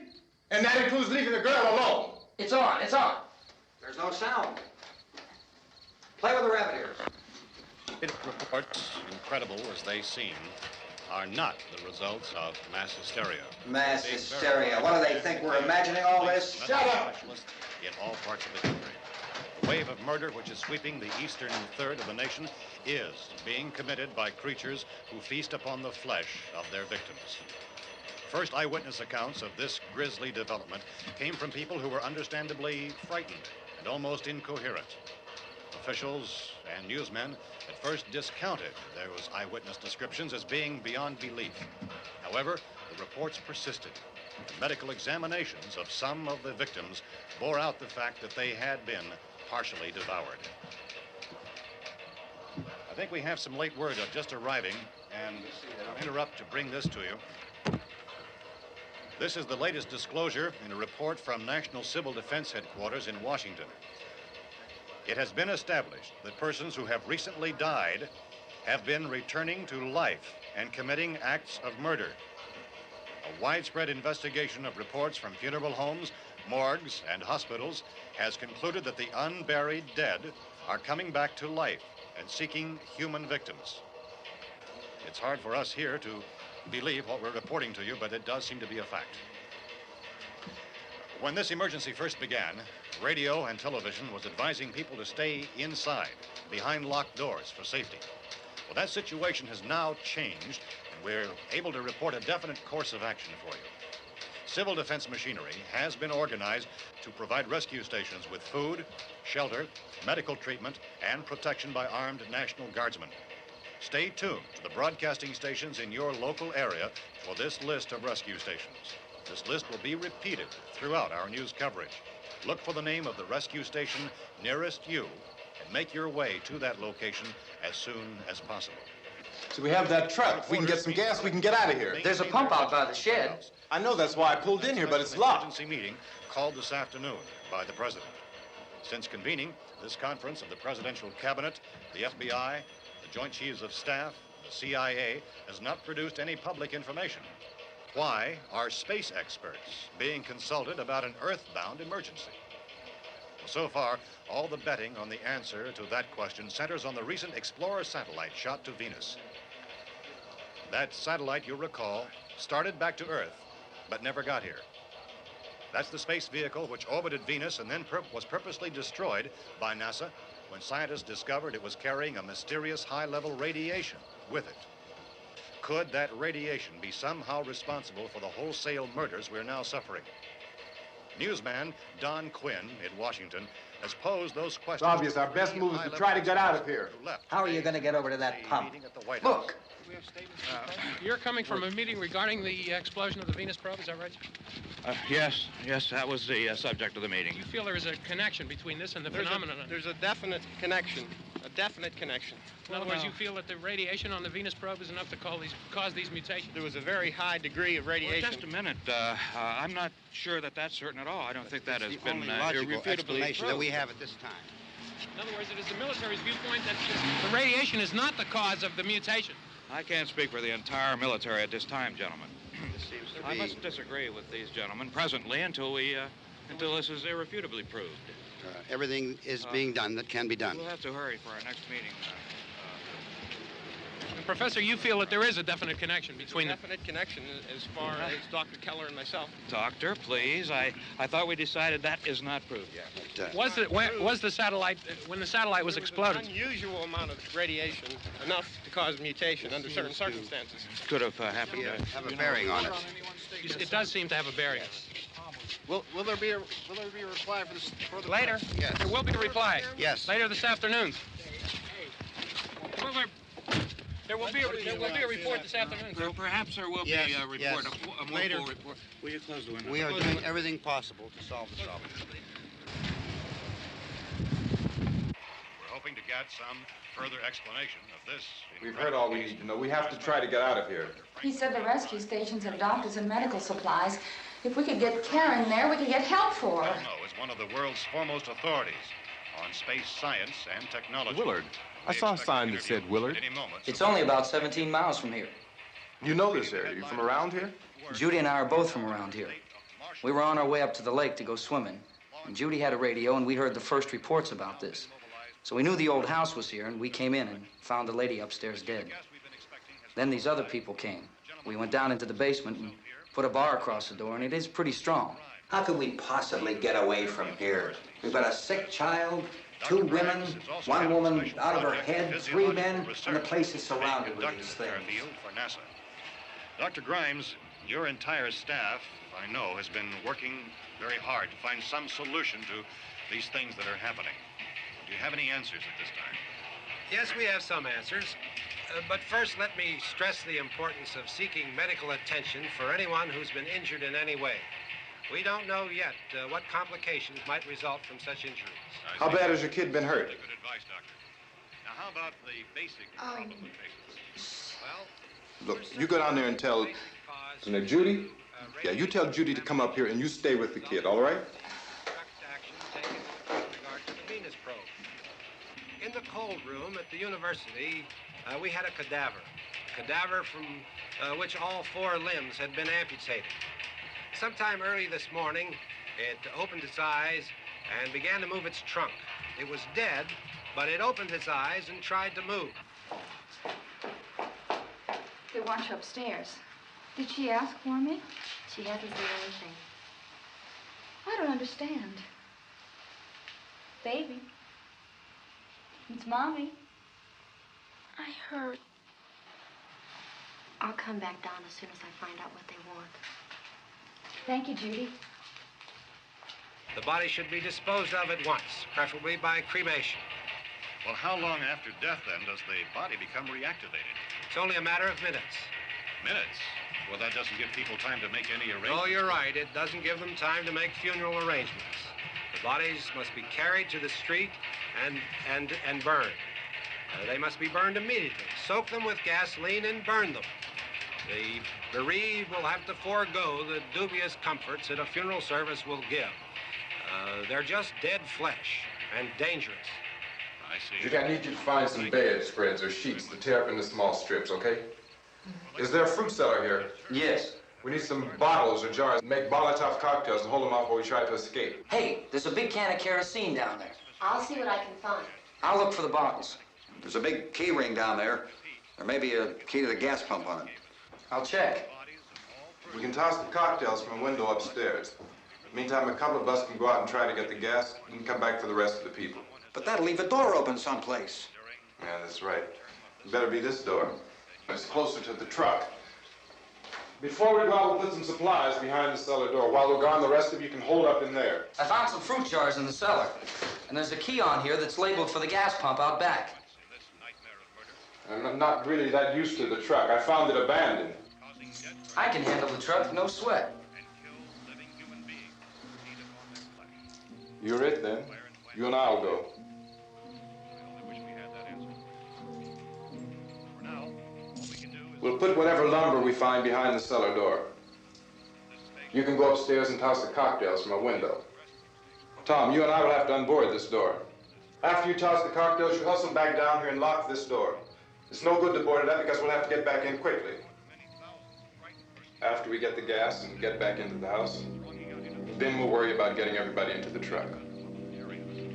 And that includes leaving the girl alone. It's on, it's on. There's no sound. Play with the rabbit ears. Reports, incredible as they seem, are not the results of mass hysteria. Mass hysteria. What do they think? We're imagining all this? Shut up! In all parts of the country. The wave of murder which is sweeping the eastern third of the nation is being committed by creatures who feast upon the flesh of their victims. First eyewitness accounts of this grisly development came from people who were understandably frightened and almost incoherent. Officials and newsmen at first discounted those eyewitness descriptions as being beyond belief. However, the reports persisted. The medical examinations of some of the victims bore out the fact that they had been partially devoured. I think we have some late word just arriving, and I'll interrupt to bring this to you. This is the latest disclosure in a report from National Civil Defense Headquarters in Washington. It has been established that persons who have recently died have been returning to life and committing acts of murder. A widespread investigation of reports from funeral homes, morgues, and hospitals has concluded that the unburied dead are coming back to life and seeking human victims. It's hard for us here to believe what we're reporting to you, but it does seem to be a fact. When this emergency first began, radio and television was advising people to stay inside, behind locked doors for safety. Well, that situation has now changed, and we're able to report a definite course of action for you. Civil defense machinery has been organized to provide rescue stations with food, shelter, medical treatment, and protection by armed National Guardsmen. Stay tuned to the broadcasting stations in your local area for this list of rescue stations. This list will be repeated throughout our news coverage. Look for the name of the rescue station nearest you and make your way to that location as soon as possible. So we have that truck. If we can get some gas, we can get out of here. There's a pump out by the shed. I know, that's why I pulled in here, but it's locked. Emergency meeting called this afternoon by the president. Since convening this conference of the presidential cabinet, the FBI, the Joint Chiefs of Staff, the CIA has not produced any public information. Why are space experts being consulted about an earthbound emergency? Well, so far, all the betting on the answer to that question centers on the recent Explorer satellite shot to Venus. That satellite, you'll recall, started back to Earth, but never got here. That's the space vehicle which orbited Venus and then was purposely destroyed by NASA when scientists discovered it was carrying a mysterious high-level radiation with it. Could that radiation be somehow responsible for the wholesale murders we're now suffering? Newsman Don Quinn in Washington has posed those questions. It's obvious our best move is to try to get out of here. How are you going to get over to that pump? Look. You're coming from a meeting regarding the explosion of the Venus probe, is that right? Yes, that was the subject of the meeting. You feel there is a connection between this and the phenomenon? There's a definite connection. In other words, you feel that the radiation on the Venus probe is enough to cause these mutations? There was a very high degree of radiation. Well, just a minute. I'm not sure that that's certain at all. I don't think that has been logical irrefutably explanation proved. that we have at this time. In other words, it is the military's viewpoint that the radiation is not the cause of the mutation. I can't speak for the entire military at this time, gentlemen. This seems to I be... must disagree with these gentlemen presently until this is irrefutably proved. everything is being done that can be done. We'll have to hurry for our next meeting. Professor, you feel that there is a definite connection between them? Definite connection as far as Dr. Keller and myself. Doctor, please. I thought we decided that is not proved yet. But, was the satellite, when the satellite was exploded? An unusual amount of radiation, enough to cause mutation under certain circumstances. Could have happened. Have a bearing on it. It does seem to have a bearing. Will there be a reply for this further? Later? Yes. There will be a reply. Yes. Later this afternoon. There will be a report this afternoon. Perhaps there will be a report, yes. a more Later. full report. Will you close the window? We are doing everything possible to solve the problem. We're hoping to get some further explanation of this. We've heard all we need to know. We have to try to get out of here. He said the rescue stations have doctors and medical supplies. If we could get care in there, we could get help for her. Delno is one of the world's foremost authorities on space science and technology. Willard. I saw a sign that said Willard. It's only about 17 miles from here. You know this area. You from around here? Judy and I are both from around here. We were on our way up to the lake to go swimming, and Judy had a radio, and we heard the first reports about this. So we knew the old house was here, and we came in and found the lady upstairs dead. Then these other people came. We went down into the basement and put a bar across the door, and it is pretty strong. How could we possibly get away from here? We've got a sick child, 2 women, 1 woman out of her head, 3 men, and the place is surrounded with these things. For NASA. Dr. Grimes, your entire staff, I know, has been working very hard to find some solution to these things that are happening. Do you have any answers at this time? Yes, we have some answers. But first, let me stress the importance of seeking medical attention for anyone who's been injured in any way. We don't know yet what complications might result from such injuries. How bad has your kid been hurt? Good advice, Doctor. Now, how about the basic problem of patients? Well, Look, you go down there and tell... Now, Judy? Yeah, you tell Judy to come up here and you stay with the kid, all right? Action taken with regard to the Venus probe. In the cold room at the university, we had a cadaver from which all 4 limbs had been amputated. Sometime early this morning, it opened its eyes and began to move its trunk. It was dead, but it opened its eyes and tried to move. They want you upstairs. Did she ask for me? She hasn't said anything. I don't understand. Baby. It's Mommy. I heard. I'll come back down as soon as I find out what they want. Thank you, Judy. The body should be disposed of at once, preferably by cremation. well, how long after death, then, does the body become reactivated? It's only a matter of minutes. Minutes? Well, that doesn't give people time to make any arrangements. Oh, you're right. It doesn't give them time to make funeral arrangements. The bodies must be carried to the street and burned. They must be burned immediately. Soak them with gasoline and burn them. The bereaved will have to forego the dubious comforts that a funeral service will give. They're just dead flesh and dangerous. I see. Judy, I need you to find some bedspreads or sheets to tear up into small strips, okay? Is there a fruit cellar here? Yes. We need some bottles or jars to make Molotov cocktails and hold them off while we try to escape. Hey, there's a big can of kerosene down there. I'll see what I can find. I'll look for the bottles. There's a big key ring down there. There may be a key to the gas pump on it. I'll check. We can toss the cocktails from a window upstairs. Meantime, a couple of us can go out and try to get the gas and come back for the rest of the people. But that'll leave a door open someplace. Yeah, that's right. It better be this door. It's closer to the truck. Before we go out, we'll put some supplies behind the cellar door. While we're gone, the rest of you can hold up in there. I found some fruit jars in the cellar. And there's a key on here that's labeled for the gas pump out back. I'm not really that used to the truck. I found it abandoned. I can handle the truck, no sweat. You're it, then. You and I'll go. We'll put whatever lumber we find behind the cellar door. You can go upstairs and toss the cocktails from a window. Tom, you and I will have to unboard this door. After you toss the cocktails, you hustle back down here and lock this door. It's no good to board it up because we'll have to get back in quickly. After we get the gas and get back into the house, then we'll worry about getting everybody into the truck.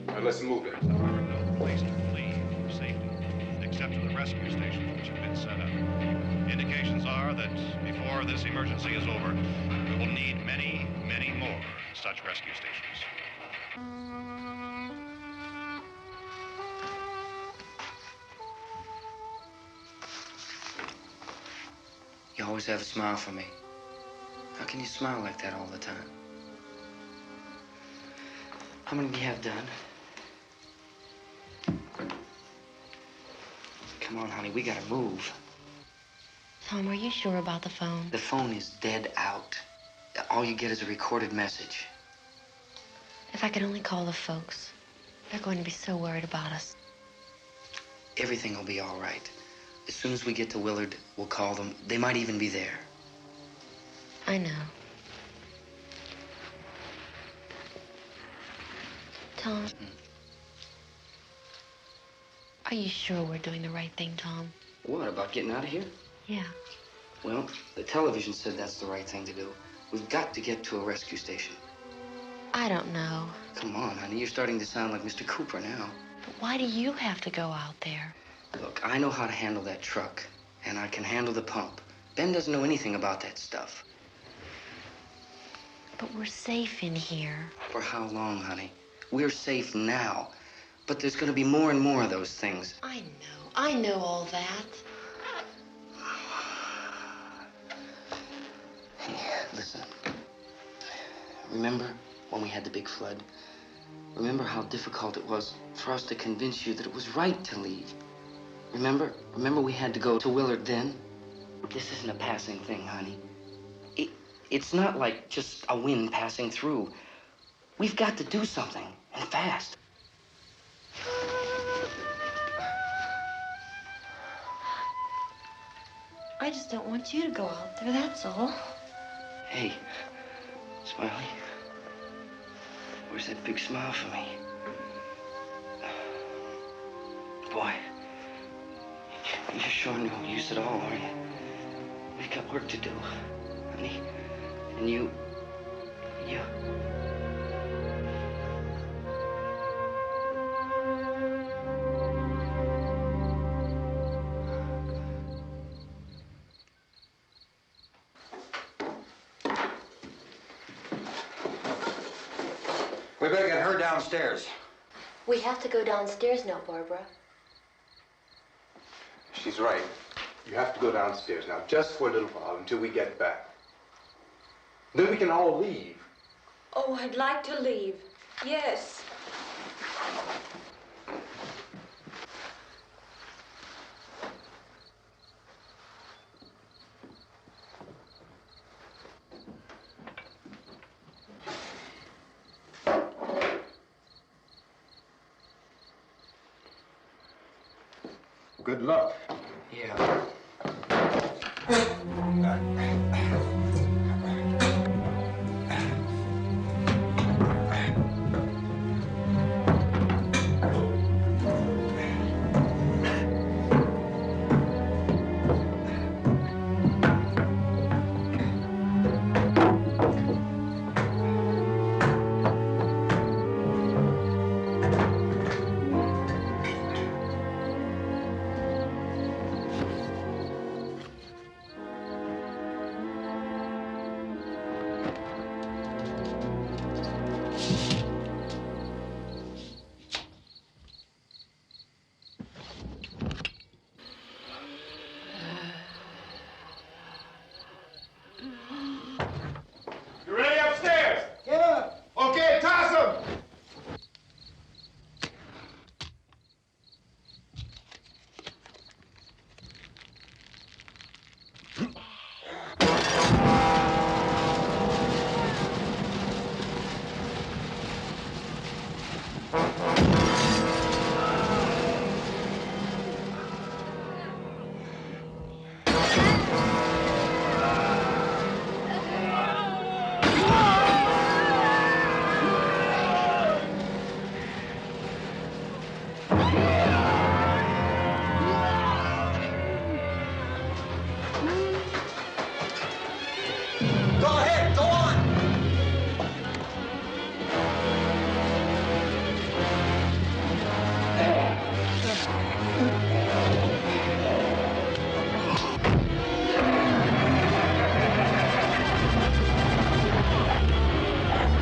Now, let's move it. No place to flee for safety, except to the rescue stations which have been set up. Indications are that before this emergency is over, we will need many, many more such rescue stations. You always have a smile for me. How can you smile like that all the time? How many do you have done? Come on, honey, we gotta move. Tom, are you sure about the phone? The phone is dead out. All you get is a recorded message. If I could only call the folks. They're going to be so worried about us. Everything will be all right. As soon as we get to Willard, we'll call them. They might even be there. I know. Tom. Are you sure we're doing the right thing, Tom? What, about getting out of here? Yeah. Well, the television said that's the right thing to do. We've got to get to a rescue station. I don't know. Come on, honey. You're starting to sound like Mr. Cooper now. But why do you have to go out there? Look, I know how to handle that truck, and I can handle the pump. Ben doesn't know anything about that stuff. But we're safe in here. For how long, honey? We're safe now. But there's going to be more and more of those things. I know all that. Hey, listen. Remember when we had the big flood? Remember how difficult it was for us to convince you that it was right to leave? Remember? Remember we had to go to Willard then? This isn't a passing thing, honey. It's not like just a wind passing through. We've got to do something, and fast. I just don't want you to go out there, that's all. Hey, Smiley. Where's that big smile for me? Boy, you're sure no use at all, aren't you? We've got work to do, honey. And you... We better get her downstairs. We have to go downstairs now, Barbara. She's right. You have to go downstairs now, just for a little while, until we get back. Then we can all leave. Oh, I'd like to leave. Yes. Good luck. Yeah. You ready upstairs? Yeah. Okay, toss him.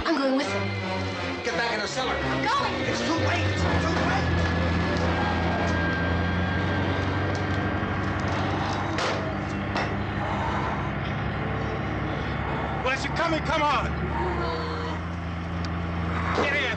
I'm going with him. Get back in the cellar. I'm going. It's too late. It's too late. Well, as you're coming, come on. Get in.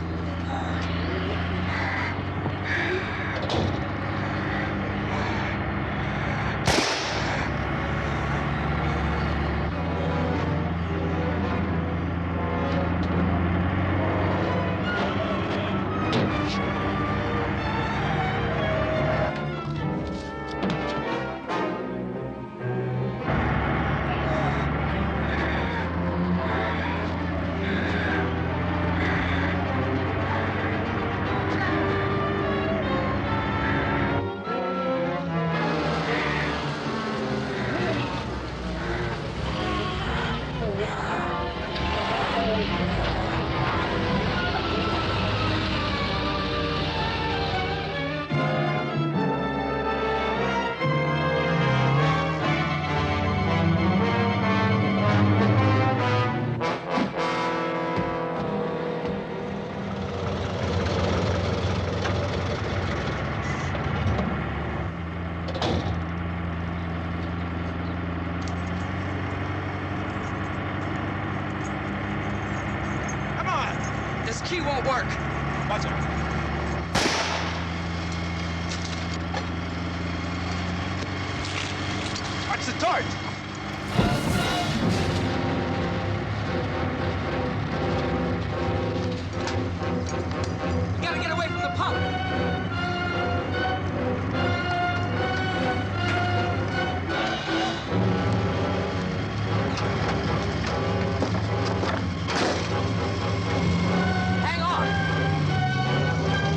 key won't work. Watch it. Watch the torch. You gotta get away from the pump. Hang on.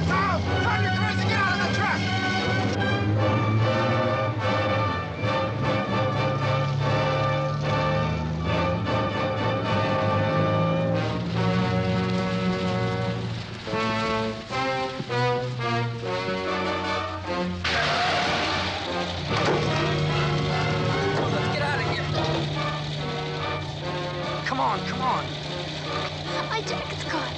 Tom! Tom, you're crazy! Get out of the truck! Let's get out of here. Come on, come on. My jacket's caught.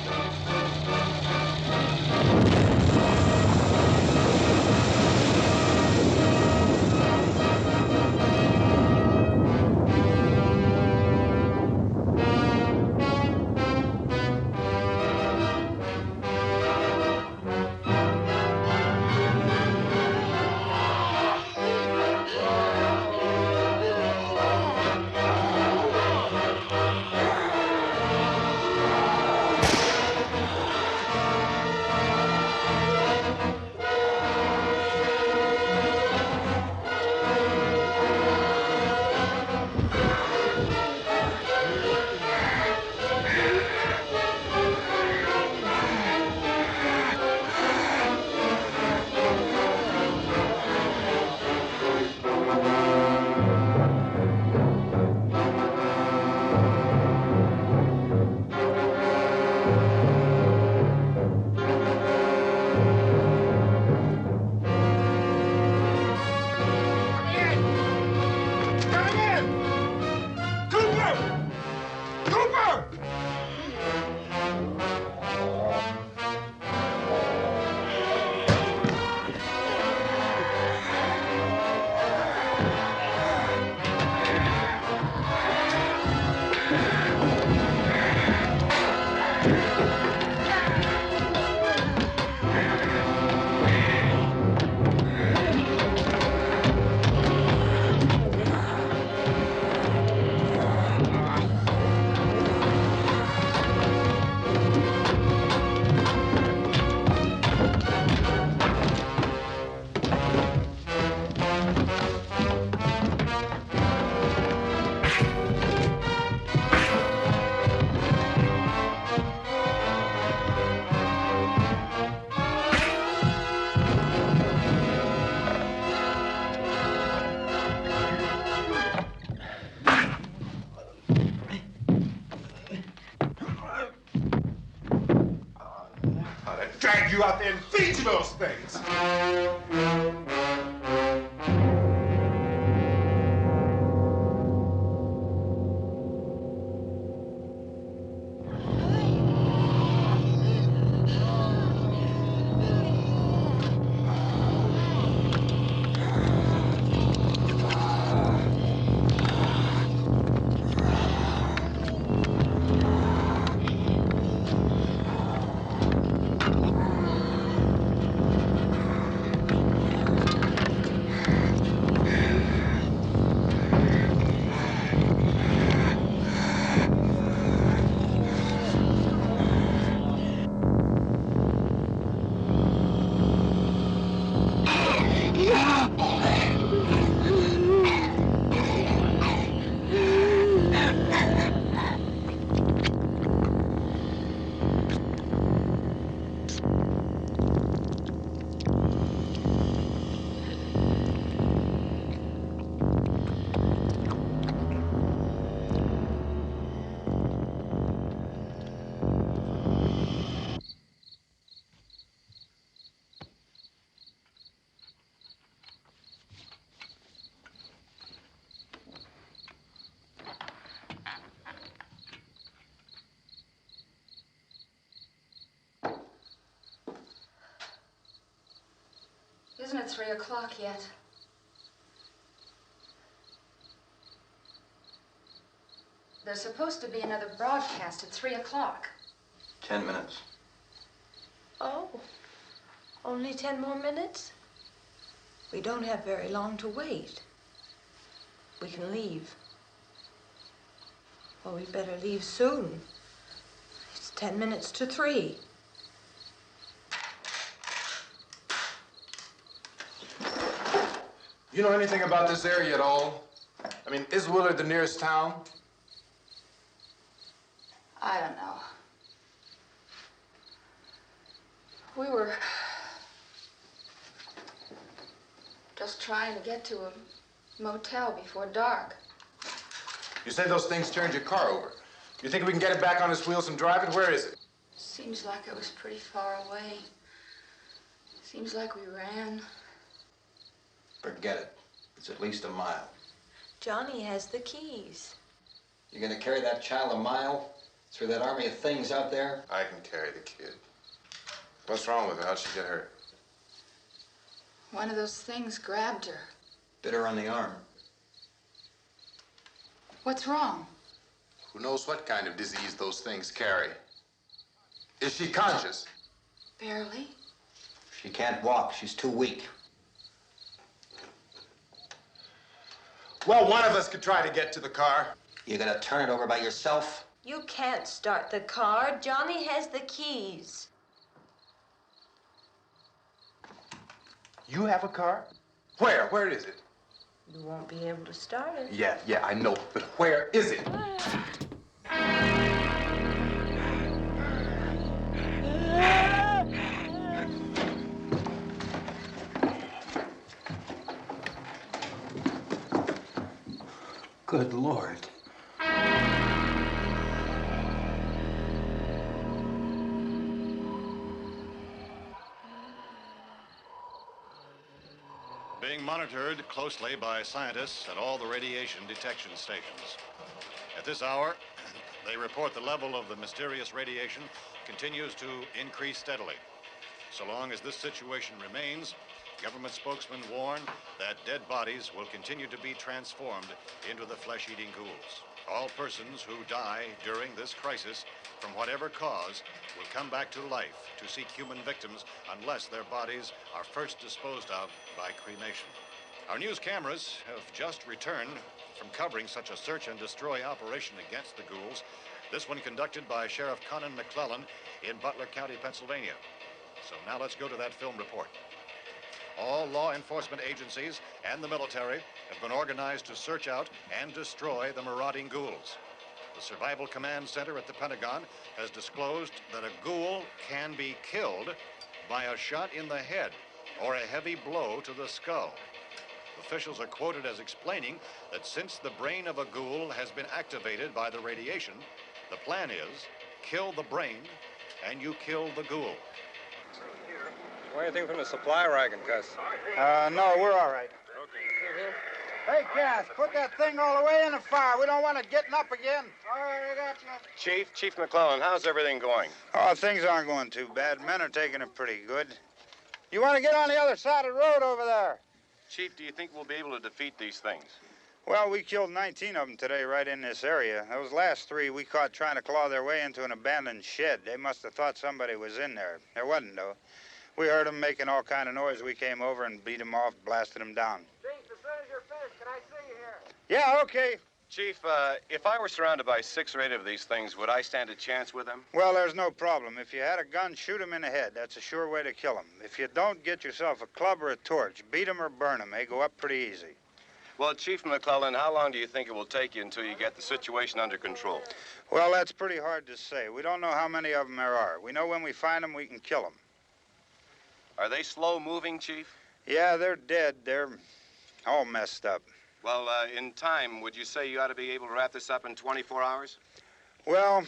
Drag you out there and feed you those things. Isn't it 3 o'clock yet? There's supposed to be another broadcast at 3 o'clock. 10 minutes. Oh, only 10 more minutes? We don't have very long to wait. We can leave. Well, we better leave soon. It's 10 minutes to 3. You know anything about this area at all? I mean, is Willard the nearest town? I don't know. We were just trying to get to a motel before dark. You said those things turned your car over. You think we can get it back on its wheels and drive it? Where is it? Seems like it was pretty far away. Seems like we ran. Forget it. It's at least a mile. Johnny has the keys. You're gonna carry that child a mile through that army of things out there? I can carry the kid. What's wrong with her? How'd she get hurt? One of those things grabbed her. Bit her on the arm. What's wrong? Who knows what kind of disease those things carry? Is she conscious? Barely. She can't walk. She's too weak. Well, one of us could try to get to the car. You gonna turn it over by yourself? You can't start the car. Johnny has the keys. You have a car? Where? Where is it? You won't be able to start it. Yeah, I know. But where is it? Good Lord. Being monitored closely by scientists at all the radiation detection stations. At this hour, they report the level of the mysterious radiation continues to increase steadily. So long as this situation remains, government spokesmen warn that dead bodies will continue to be transformed into the flesh-eating ghouls. All persons who die during this crisis, from whatever cause, will come back to life to seek human victims unless their bodies are first disposed of by cremation. Our news cameras have just returned from covering such a search and destroy operation against the ghouls, this one conducted by Sheriff Conan McClellan in Butler County, Pennsylvania. So now let's go to that film report. All law enforcement agencies and the military have been organized to search out and destroy the marauding ghouls. The Survival Command Center at the Pentagon has disclosed that a ghoul can be killed by a shot in the head or a heavy blow to the skull. Officials are quoted as explaining that since the brain of a ghoul has been activated by the radiation, the plan is kill the brain and you kill the ghoul. Anything from the supply wagon, Gus? No, we're all right. Hey, Cass, put that thing all the way in the fire. We don't want it getting up again. All right, I got you. Chief McClellan, how's everything going? Oh, things aren't going too bad. Men are taking it pretty good. You want to get on the other side of the road over there? Chief, do you think we'll be able to defeat these things? Well, we killed 19 of them today right in this area. Those last 3 we caught trying to claw their way into an abandoned shed. They must have thought somebody was in there. There wasn't, though. We heard them making all kind of noise. We came over and beat them off, blasted them down. Chief, as soon as you're finished, can I see you here? Yeah, okay. Chief, if I were surrounded by 6 or 8 of these things, would I stand a chance with them? Well, there's no problem. If you had a gun, shoot them in the head. That's a sure way to kill them. If you don't, get yourself a club or a torch. Beat them or burn them. They go up pretty easy. Well, Chief McClellan, how long do you think it will take you until you get the situation under control? Well, that's pretty hard to say. We don't know how many of them there are. We know when we find them, we can kill them. Are they slow-moving, Chief? Yeah, they're dead. They're all messed up. Well, in time, would you say you ought to be able to wrap this up in 24 hours? Well,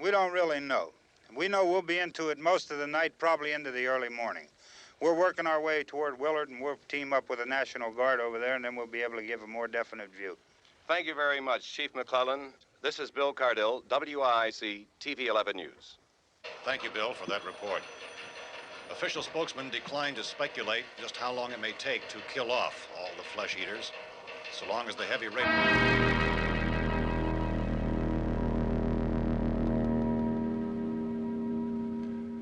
we don't really know. We know we'll be into it most of the night, probably into the early morning. We're working our way toward Willard, and we'll team up with the National Guard over there, and then we'll be able to give a more definite view. Thank you very much, Chief McClellan. This is Bill Cardill, WIC TV 11 News. Thank you, Bill, for that report. Official spokesman declined to speculate just how long it may take to kill off all the flesh eaters, so long as the heavy rate...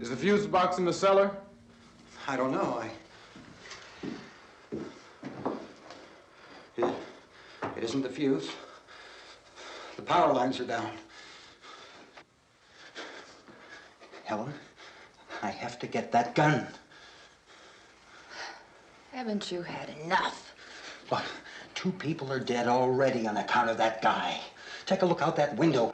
Is the fuse box in the cellar? I don't know. It isn't the fuse. The power lines are down. Helen, I have to get that gun. Haven't you had enough? Look, 2 people are dead already on account of that guy. Take a look out that window.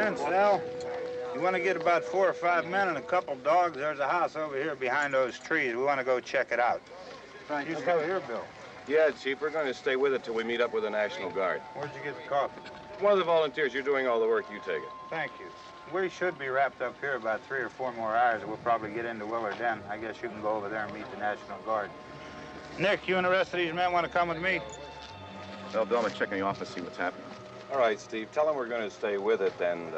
Vince, Al, you want to get about 4 or 5 men and a couple dogs? There's a house over here behind those trees. We want to go check it out. Right. You still here, Bill? Yeah, Chief, we're going to stay with it till we meet up with the National Guard. Where'd you get the coffee? One of the volunteers, you're doing all the work, you take it. Thank you. We should be wrapped up here about 3 or 4 more hours, and we'll probably get into Willard then. I guess you can go over there and meet the National Guard. Nick, you and the rest of these men want to come with me? Well, Bill, I'm gonna check in the office, see what's happening. All right, Steve, tell them we're going to stay with it, and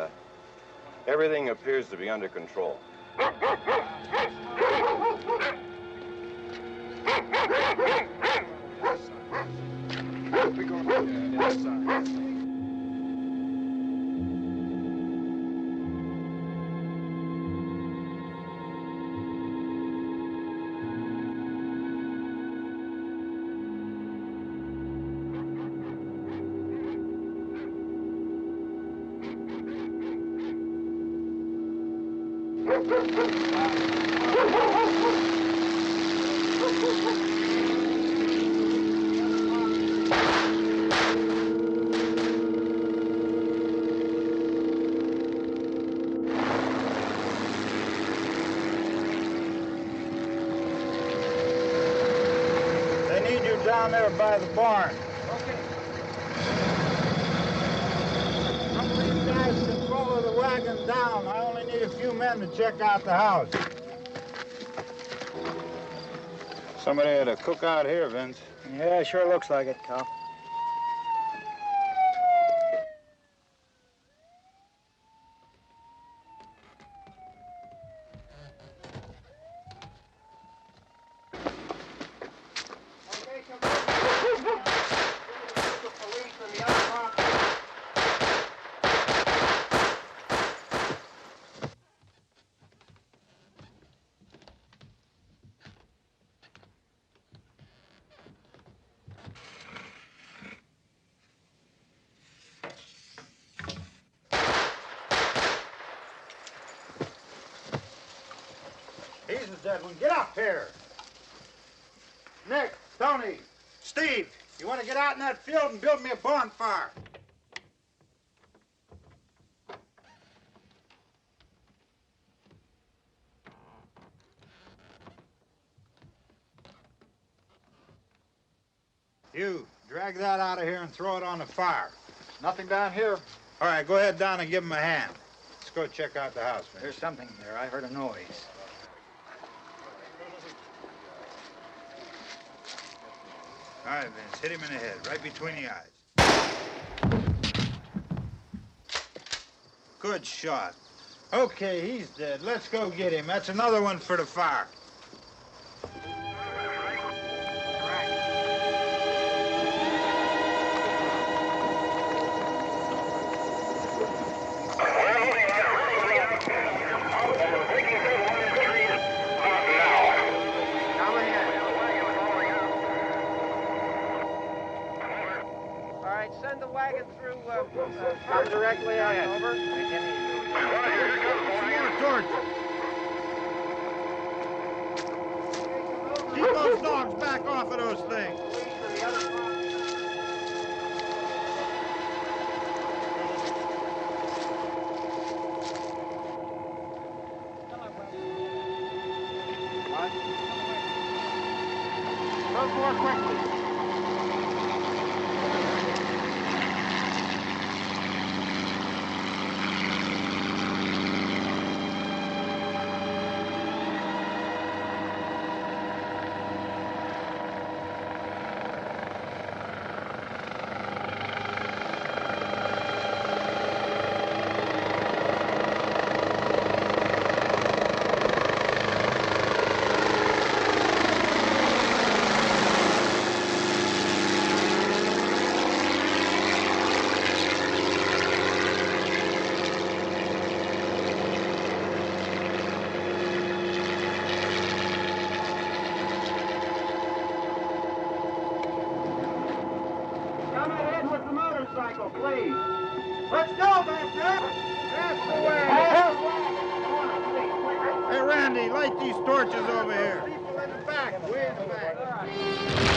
everything appears to be under control. They need you down there by the barn. Okay. Some of these guys can follow the wagon down. I only need a few men to check out the house. Somebody had a cookout here, Vince. Yeah, sure looks like it, Cal. He's the dead one. Get up here. Nick, Tony, Steve, you want to get out in that field and build me a bonfire? You, drag that out of here and throw it on the fire. Nothing down here. All right, go ahead down and give him a hand. Let's go check out the house, Vince. There's something there. I heard a noise. All right, Vince, hit him in the head, right between the eyes. Good shot. Okay, he's dead. Let's go get him. That's another one for the fire. Send the wagon through, come directly ahead. Over. Keep those dogs back off of those things. Move more quickly. Please. Let's go, Master. That's the way. Hey, Randy, light these torches over here. People in the back, way in the back.